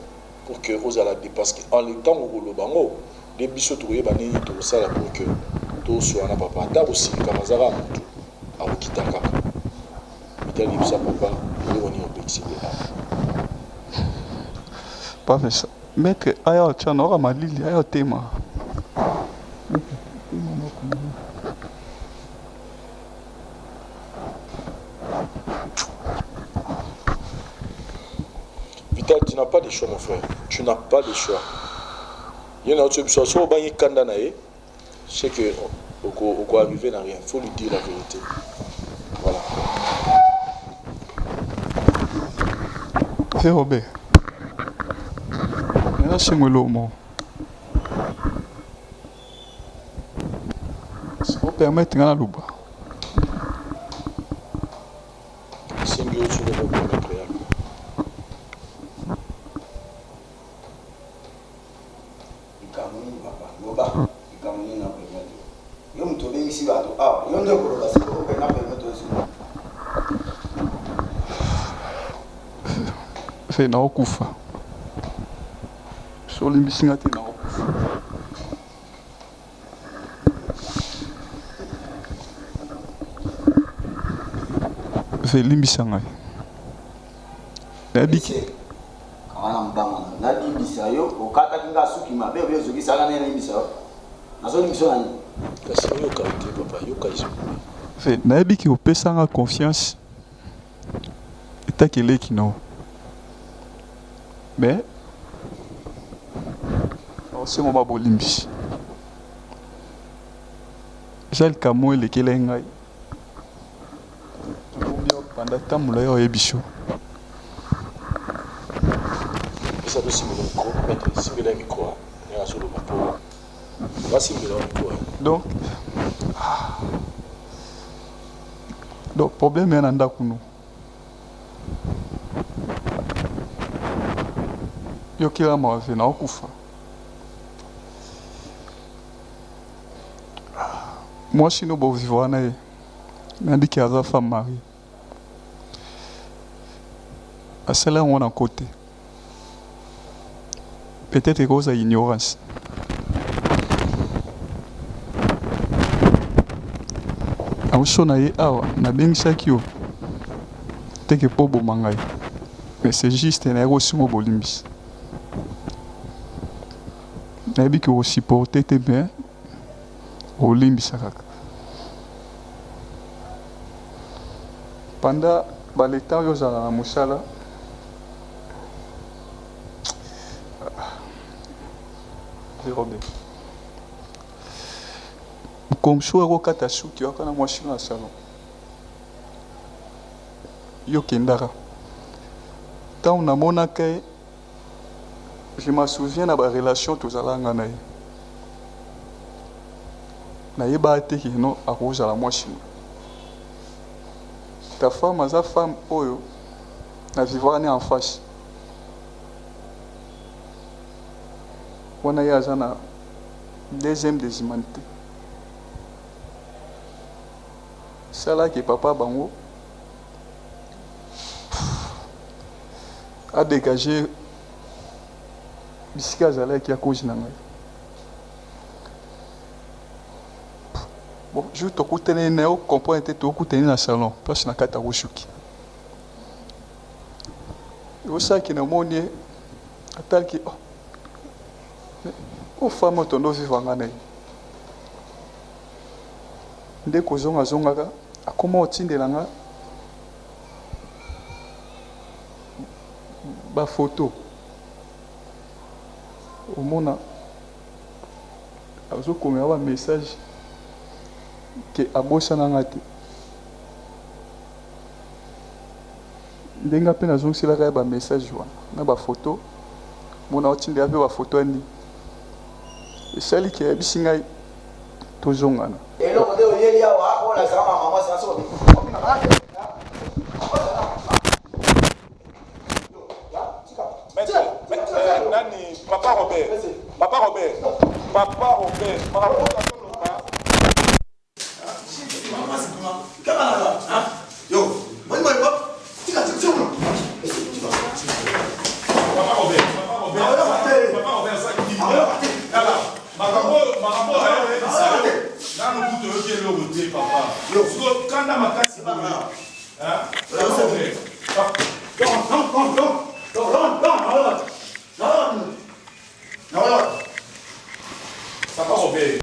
C: pour que ozala parce que en le temps okoloba ngo nde biso tokoyeba nini tokosala pour que toswana na papa ata kosilika mazaka motu akokita kaka mitali bisa papa eloko nini opekisile
H: Professeur, maître aya otchana oka malili aya otema.
C: Vital, tu n'as pas de choix mon frère. Tu n'as pas de choix. Il y a une autre chose. Si on va y condamner, c'est que on arriver à rien. Il faut lui dire la vérité. Voilà.
H: Fais Robert. Maintenant, c'est moi l'homme. Ça va permettre de l'ouba.
C: C'est mieux sur le permettre.
H: Fait na okufa. So limbisinga te na okufa. Fait limbisanga. Na biki.
B: Kawana mbanga na limbisa yo okaka kinga suki mabe oyo zokisa kana limbisa. Nazo limbisa nani?
C: Kasi yo qualité papa, yo kaiso.
H: Fait na biki opesanga confiance. Etakele kino. Mais c'est mon babo limbi. J'ai le camo et le kelengai. Pendant tant que je suis bichou.
C: Ça doit simuler le micro, mettre simuler le micro. Il y a sur le micro. On va simuler le micro.
H: Donc, le problème est dans nous. Yo kila mawafe na okufa. Moi si nous bon vivre na ye. Nandi ki aza femme mariée. À cela on a côté. Peut-être que cause ignorance. Aoucho na ye awa na bengisaki yo. Teke po bo mangai. Mais c'est juste na ego simo bolimbis. Nabi que vous supportez bien au limbisa kaka. Pendant le temps yo zala na musala Robert. Comme choix ro kata suki wakana mwashina na salon. Yo kendara. Tant on a monaka. Je me souviens de la relation tous allons nganaï. Na yeba te ki no akouza la machine. Ta femme a sa femme oyo na vivre en face. On a ya na deuxième des humanités. C'est là que papa bango a dégagé bisika azalaki ya cause na ngai. Bon, je tokutani na yo comprendre te tokutani na salon place na kata rushuki. Yo saki na moni ataki o femme tondo vivre ngana. Nde kozonga zongaka akoma otindela nga ba photo. Au monde, il y a un message qui est à bossa na ngati. Ndenga pe na zongi sila ka ba message wana na ba photo. Mona otinde ya ba photo ndi. Esali ki ya bisinga tozongana.
B: Elo mode oyeli ya wa ona kama mama saso.
C: Nani, Papa Robert. Papa Robert. Papa Robert. Par rapport à ton local.
B: Yo, moi moi moi. Tika.
C: Papa Robert. Papa Robert ça qui dit. Alors, makambo là nous tout qui est le routier papa. Yo, quand na makasi ba. Hein? Non. Papa Robert.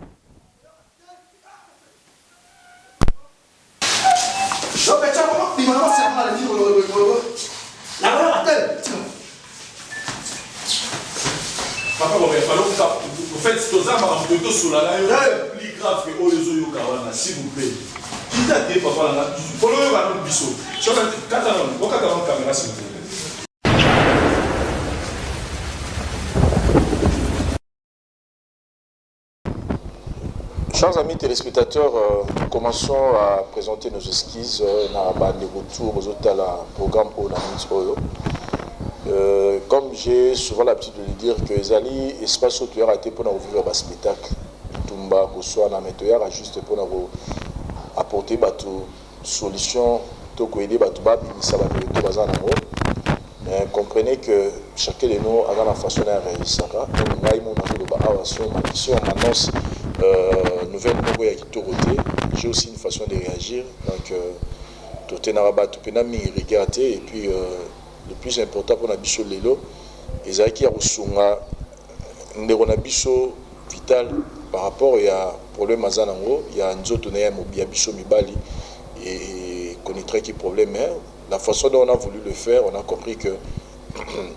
B: Je vais te dire comment il m'a lancé à la vie.
C: Papa Robert, vous faites ce que vous avez sur la live, plus grave que Oyozo Yokawana, s'il vous plaît. Qui t'a dit, papa, là, pour le moment, biso. Je vais te dire, quand tu as une caméra, s'il vous plaît. Chers amis téléspectateurs, commençons à présenter nos esquisses dans les retours aux autres programme pour la Oyo. Comme j'ai souvent l'habitude de le dire, que les alliés espace autour a été pour ouvrir un spectacle. Tumba, Kosoa, Nametoya, juste pour apporter des solutions, pour aider les gens. Mais comprenez que chacun de nous a la façon de réaliser ça. Si on m'annonce nouvelle j'ai aussi une façon de réagir. Donc, et puis le plus important pour Nabiso Lelo, c'est qu'il y a un vital par rapport à problème Mazanango, il y a un autre Biabiso Mibali et connaîtrait qui problème. La façon dont on a voulu le faire, on a compris que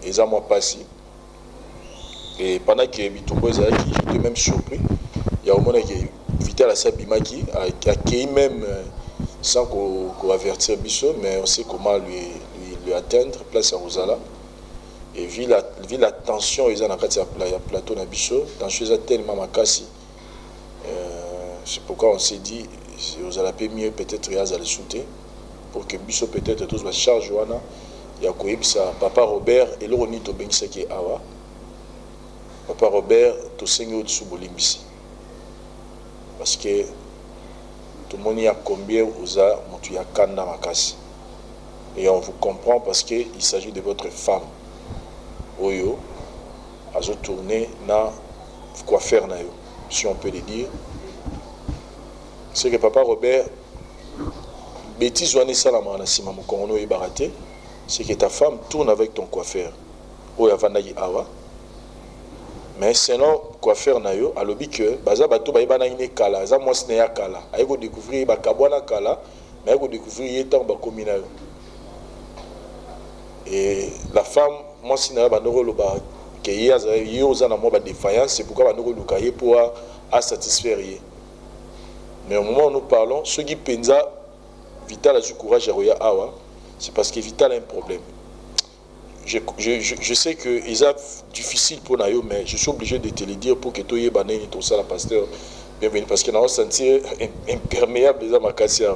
C: les amours passent. Et pendant que Bitumbo j'étais même surpris, il y a au moins Vital Assabimaki qui a accueilli même sans qu'on avertir Bisso, mais on sait comment lui atteindre, place à Rosala. Et vu la tension, ils ont un plateau na Bisso, tension est tellement makasi. C'est pourquoi on s'est dit, vous allez mieux peut-être à le soutenir. Pour que Bisso peut-être tous va charge wana ya koyebisa papa Robert et le roni to bengisaki awa papa Robert to sengi au bolimbisi parce que tout le monde y a combien oza mutu ya kanda makasi et on vous comprend parce que il s'agit de votre femme oyo azo tourner na quoi faire na yo si on peut le dire. C'est que papa Robert bêtise ouane salama na sima mokongo e baraté, c'est que ta femme tourne avec ton coiffeur o ya vandayi awa. Mais sinon coiffeur na yo alobi que baza bato ba yeba na ine kala za mwasi na ya kala ayeko découvrir ba kabwana kala mais ayeko découvrir yetan ba komina yo. Et la femme mwasi na ba ndoko loba que yo za na mo ba défaillance, c'est pourquoi ba ndoko luka ye pour à satisfaire ye. Mais au moment où nous parlons, ceux qui pensa Vital a du courage à Roya Awa, c'est parce que Vital a un problème. Je sais que c'est difficile pour Nayo, mais je suis obligé de te le dire pour que tu aies bané tout ça, la pasteur. Bienvenue, parce que nous avons senti imperméable les amakassia.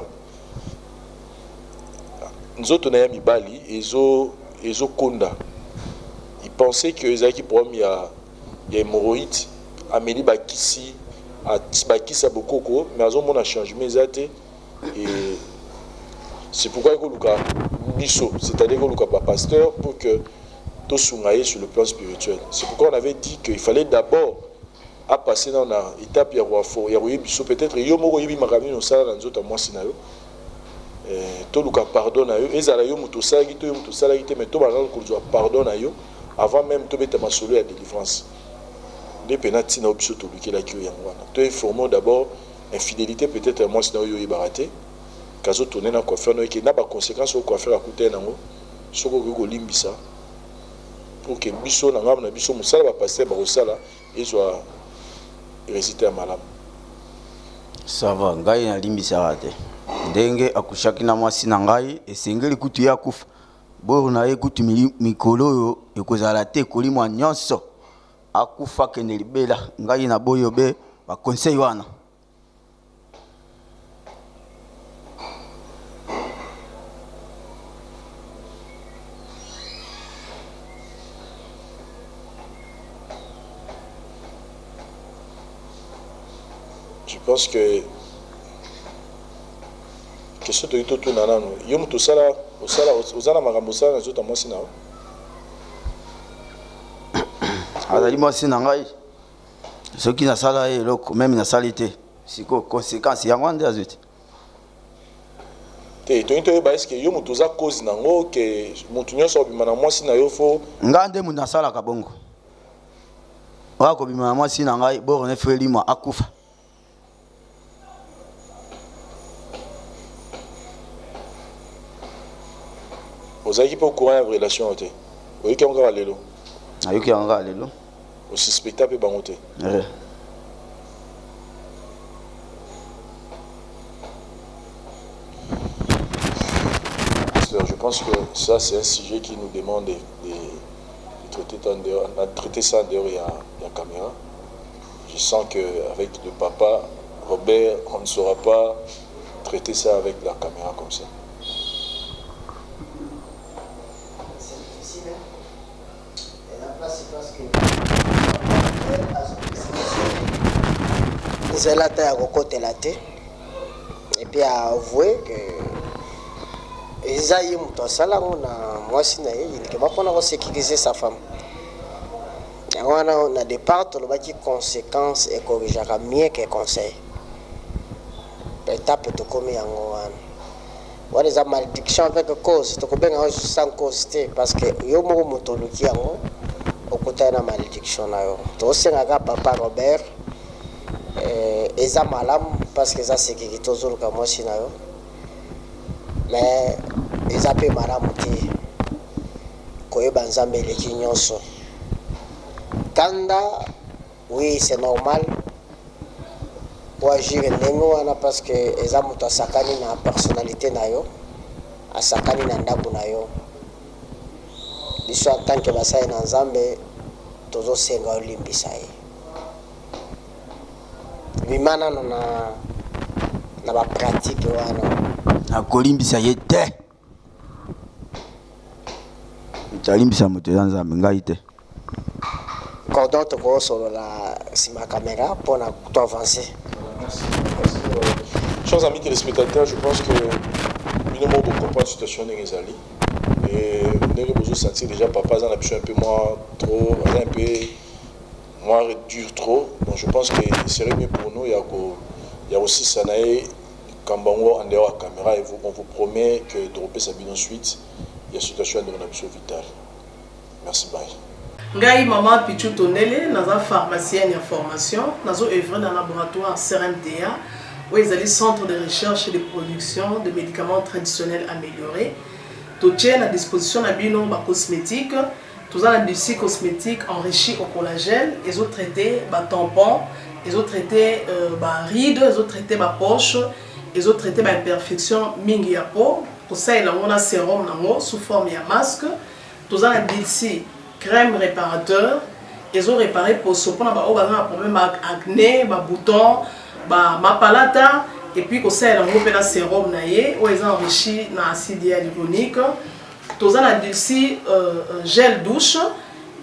C: Nous autres, on a mis Bali, ils ont Konda. Ils pensaient que les qui problème il y a hémorroïdes, Amélie Bakissi, Bakissa beaucoup, mais ils ont changé mes athées. Et c'est pourquoi il y a Bisso, c'est-à-dire qu'il y a un pasteur pour que tout soit sur le plan spirituel. C'est pourquoi on avait dit qu'il fallait d'abord passer dans l'étape il y a Bisso peut-être il y a un magamino dans les autres mois sinayo. Tout le cas pardonne à eux. Et ça là yo muto salagité mais tout le monde pardonne à eux avant même de mettre ma solo à délivrance. Les pénalités na Bisso tout le qui la qui yangwana. Tu informons d'abord infidélité peut-être moi sinayo yo baraté. Kazo tourner na coiffeur no qui n'a pas conséquence au coiffeur à côté nango soko ko limbisa pour que Bisso na ngam na Bisso musala ba passer ba osala et soit réciter à malam.
B: Ça va ngai na limbisa rate ndenge akushaki na mwasi na ngai esengeli kutu ya kufa boro na ye kutu mikolo yo ekozala te kolimwa nyonso akufa kene libela ngai na boyo be ba conseil wana.
C: Je pense que question de tout nana no yo muto sala osala makambo sala na zota mwasi na
B: azali mwasi na ngai soki na sala eloko même na salite siko conséquence yango nde azoti
C: te to ba est-ce que yo muto za cause nango que mutu nyonso obima na mwasi na yo fo
B: ngande mu na sala ka bongo wako bima na mwasi na ngai boro ne freli moi akufa.
C: Vous avez pas courant en relation avec vous. Vous avez lelo.
B: Ayoki anga lelo.
C: Au suspectable bangote. Je pense que ça c'est un sujet qui nous demande de traiter ça en dehors il y a caméra. Je sens que avec le papa Robert, on ne saura pas traiter ça avec la caméra comme ça.
I: C'est difficile. Et la place, c'est parce que nous allons à côté la tête. Et puis à avouer que ils a eu mon salaire, moi si il va pas sécuriser sa femme. On a des parts qui conséquences et corrigera mieux que conseil. L'étape de commis en on a des malédictions avec cause, tu peux bien sans cause parce que yo mo motologie en au côté de malédiction là yo. To senga papa Robert eza malam parce que ça sécurité toujours comme moi si na yo. Mais eza pe malam ti ko yo banzambe le kinyonso. Kanda oui, c'est normal pour agir parce que les hommes ont sakani na personnalité na yo, a sakani na ndaku na yo. Biso en tant que basai na Nzambe tozo senga olimbisa ye. Bimana na ba pratique wana.
B: Akolimbisa ye te. Italimbisa moto ya Nzambe ngai te.
I: Cordon te voit sur ma caméra pour avancer.
C: Chers amis téléspectateurs, je pense que nous avons compris la situation de Rizali. Et nous avons senti déjà papa a un peu moins trop, un peu moins dur trop. Donc je pense que c'est serait mieux pour nous. Il y a aussi Sanae Kambango en dehors de la caméra et on vous promet que de repasser sa vie ensuite. Il y a une situation de notre vitale. Merci, bye.
J: Ngai maman Pichu Tonele, naza pharmacienne en formation, nazo œuvre dans le laboratoire CRMTA, où ils allaient centre de recherche et de production de médicaments traditionnels améliorés. Tout tient à disposition de bino ba cosmétiques, tout ça l'industrie cosmétique enrichie au collagène, ils ont traité ba tampons, ils ont traité ba rides, ils ont traité ba poche, ils ont traité ba imperfection mingi ya peau. Pour ça il a un sérum nango sous forme de masque, tout ça l'industrie crème réparateur, ils ont réparé pour ce qu'on a un problème avec acné, boutons, mapalata, et puis qu'on sait un sérum naïe, où ils ont enrichi dans l'acide hyaluronique. Tous on a ici gel douche,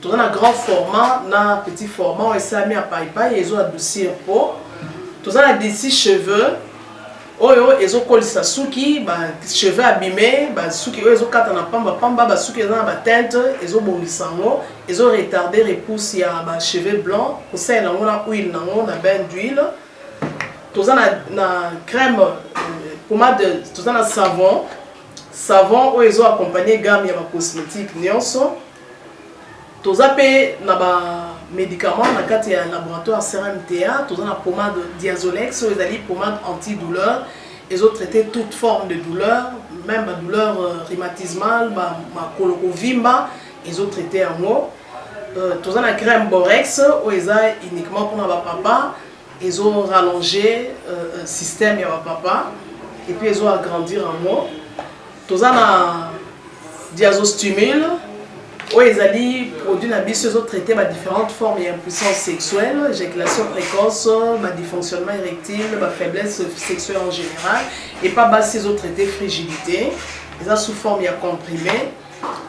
J: tous on a grand format, dans petit format, et ça a mis à paille, ils ont adouci un pot. Tous on a ici cheveux. Ils ont collé sa souki, cheveux abîmés, souki ils ont quatre na pamba, souki ils ont ba teinte, ils ont bomisango, ils ont retardé repousse ya ba cheveux blancs, pour ça ils ont huile nango na bain d'huile. Tous na crème pommade, tous na savon où ils ont accompagné gamme ya ba cosmétique nyonso. Tous pe na ba médicaments dans le laboratoire CRMTA, tout dans la pommade Diazolex, ils ont pommade antidouleur, ils ont traité toute forme de douleur, même la douleur rhumatismale, ma colorovimba, ils ont traité en haut. Tout dans la crème Borex, où ils ont uniquement pour ma papa, ils ont rallongé le système de papa, et puis ils ont agrandi en haut. Tout dans la Diazostimule, où ils ont produit ils ont traité différentes formes d'impuissance sexuelle, éjaculation précoce, dysfonctionnement érectile, faiblesse sexuelle en général, et pas ils ont traité frigidité, ils ont sous forme comprimée.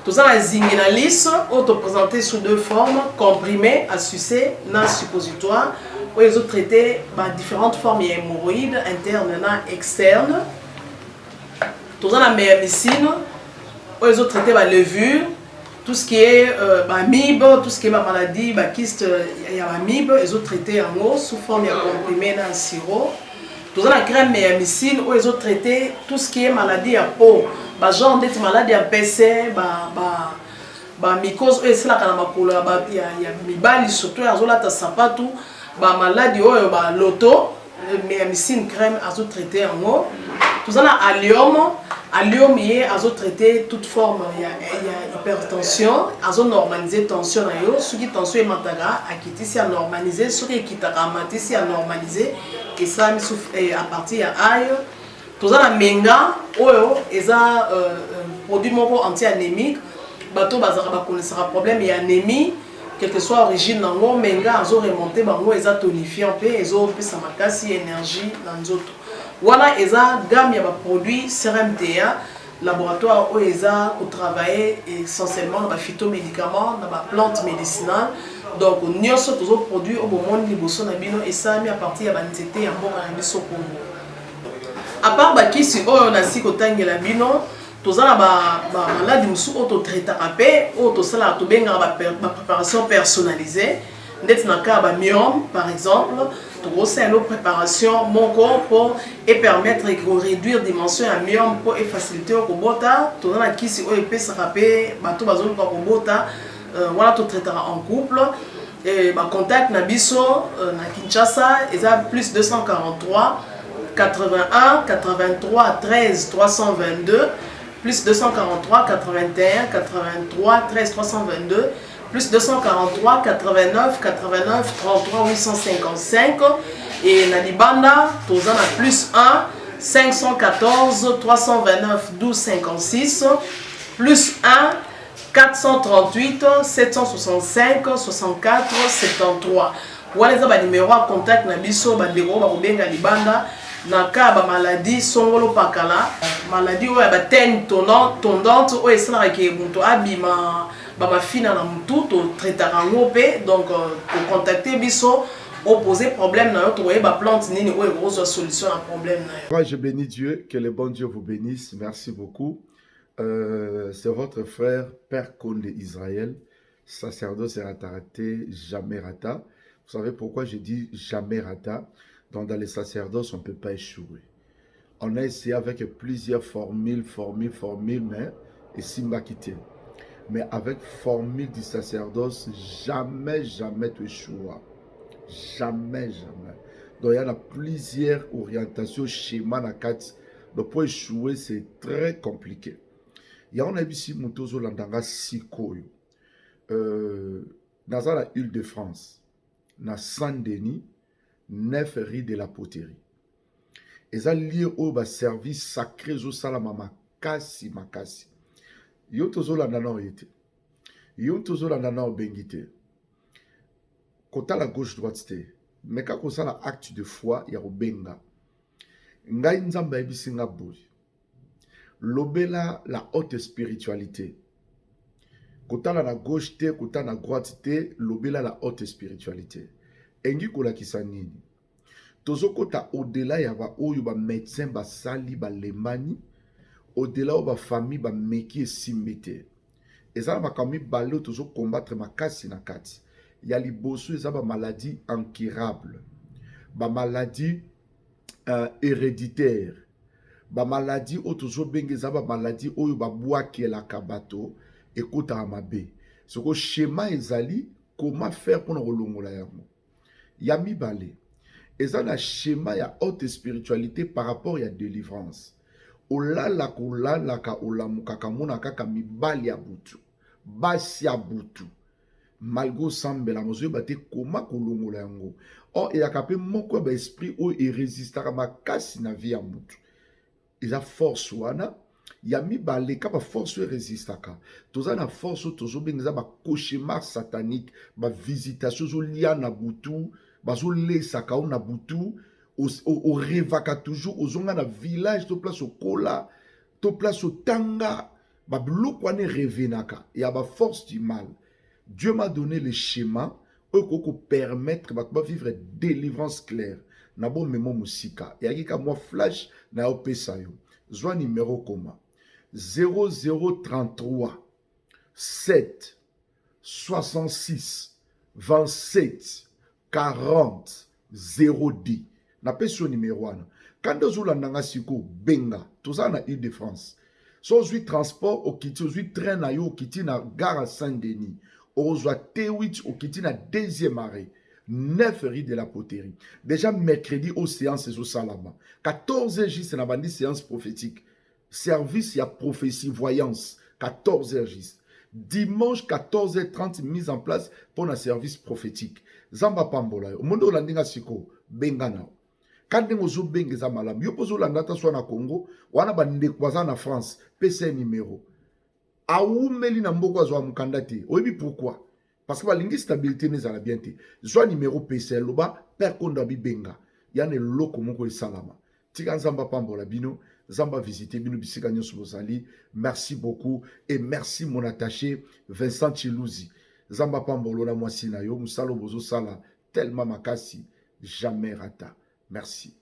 J: Tout ça, la zinguinalis, présenté sous deux formes, comprimé à sucer, non suppositoire, où ils ont traité différentes formes d'hémorroïdes internes et externes. Tout ça, la méamycine, où ils ont traité la levure. Tout ce qui est MIB, tout ce qui est maladie, kyste, il y a MIB, ils ont traité en eau sous forme de comprimé dans le sirop. Tout ça, la crème méamycine, où ils ont traité tout ce qui est maladie à peau. Genre d'être maladie à PC, mycose, c'est là qu'il y a mibali, surtout, ils ont là, sapatou, maladie, loto, méamycine crème, ils ont traité en eau. Tout ça, la allium. Allium, ils ont traité toute forme, il y a hypertension, ils ont normalisé la tension, ceux qui tension est mataga, à quitter si à normaliser, ceux qui quittent à mater si à normaliser, et ça à partir de aïe. Tout ça, la menga, ils ont produit mon anti-anémique, bateau bazara connaissera problème et anémie, quelle que soit l'origine nango menga azo remonter bango eza tonifiant pe ezo pesa makasi énergie na nzoto wana eza gamme ya ba produits CRMTA laboratoire où eza ko travailler essentiellement dans ba phytomédicaments dans ba plantes médicinales donc nyonso tozo produit au bomoni liboso na bino esami à partir ya ba nzete ya mboka na biso Congo à part ba kisi oyo na siko tangela bino tozala ba maladi musu auto traitera pe auto sala to benga ba préparation personnalisée ndeti na ka ba myome par exemple to c'est une préparation mon corps pour et permettre de réduire dimension à myome pour et faciliter au bota to na kisi o epesa pe bato bazolo ko bota voilà to traitera en couple et ba contact na biso na Kinshasa eza plus 243 81 83 13 322 plus 243 81 83 13 322 plus 243 89 89 33 855 et na libanda tozana plus 1 514 329 12 56 plus 1 438 765 64 73 wana eza ba numéro à contact na biso ba ndeko ba kobenga libanda na ka ba maladie songolo pakala maladie oyo ba tene tondante oyo esalaka ke mutu abima bamafina na mutu to traitaka ngo pe donc ko contacter biso opposer problème na yo to ba plante nini oyo kozwa solution à problème na yo.
C: Moi je bénis Dieu, que le bon Dieu vous bénisse. Merci beaucoup. C'est votre frère Père Konde Israël, sacerdoce Ratarate Jamerata. Vous savez pourquoi je dis Jamerata? Donc dans les sacerdoces, on ne peut pas échouer. On a essayé avec plusieurs formules, mais et Simba quitté. Mais avec formule du sacerdoce, jamais tu échoueras. Jamais. Donc il y en a plusieurs orientations, schémas, donc pour échouer, c'est très compliqué. Il y a un ici, Moutozo Landanga Sikoyo. Dans la Île-de-France, dans Saint-Denis, 9 rue de la poterie. Et ça lié au service sacré zo salama makasi. Yo tozo landana oyete. Yo tozo landana obengite. Kota la gauche droite te. Mais quand on la acte de foi ya obenga. Ngai nzamba ebisinga boy. Lobela la haute spiritualité. Kota la gauche te, kota la droite te, lobela la haute spiritualité. Engi kola kisanini. Tozo kota au-delà ya ba oyo ba médecin ba sali ba lemani, au-delà ba famille ba meki simbete. Eza ba kami balo tozo combattre makasi na kati. Ya liboso eza ba maladie incurable. Ba maladie héréditaire. Ba maladie o tozo benga eza ba maladie oyo ba bwaki la kabato ekota mabe. Soko schéma ezali comment faire pour rolongola yango. Ya mibale. Eza na schéma ya haute spiritualité par rapport ya délivrance. Olala ka olamuka kamona kaka mibali ya butu. Basi ya butu. Malgo sambela mozo bate koma kolongola yango. Or e akape moko ba esprit o e résistara makasi na vie ya butu. Eza force wana ya mibale ka ba force résistaka. Toza na force tozo benza ba cauchemar satanique, ba visitation zo lia na butu. Bazo le sakao na butu o revaka toujours ozonga na village to place au kola to place au tanga ba bloko ane revenaka ya ba force du mal. Dieu m'a donné le schéma pour permettre ba vivre délivrance claire na bon memo musika ya kika moi flash na opesa yo zwa numéro koma 0033 7 66 27 40 010 na peso numéro 1 quand vous landanga siko benga toza na Île-de-France so zui transport au kiti zui train na yo kiti na gare Saint-Denis ozwa T8 au kiti na deuxième arrêt 9 rue de la poterie déjà mercredi aux séances au salama 14h juste na bandi séance prophétique service ya prophétie voyance 14h juste dimanche 14h30 mise en place pour un service prophétique. Zamba pambola yo. Mondo landinga siko bengana. Kande ngozo bengeza malam. Yo pozo landata so na Congo, wana bande kwaza na France, PC numéro. Aoumeli na mboko zo mukandati. Oyebi pourquoi?
K: parce que balingi stabilité nezala bien te zwa numéro PCL loba per konda bibenga yana eloko moko esalama tika nzamba pambola bino nzamba visiter bino bisika nyonso bozali merci beaucoup et merci mon attaché Vincent Chilouzi nzamba pambolo na mwasi na yo musalo bozo sala tellement makasi jamais rata merci.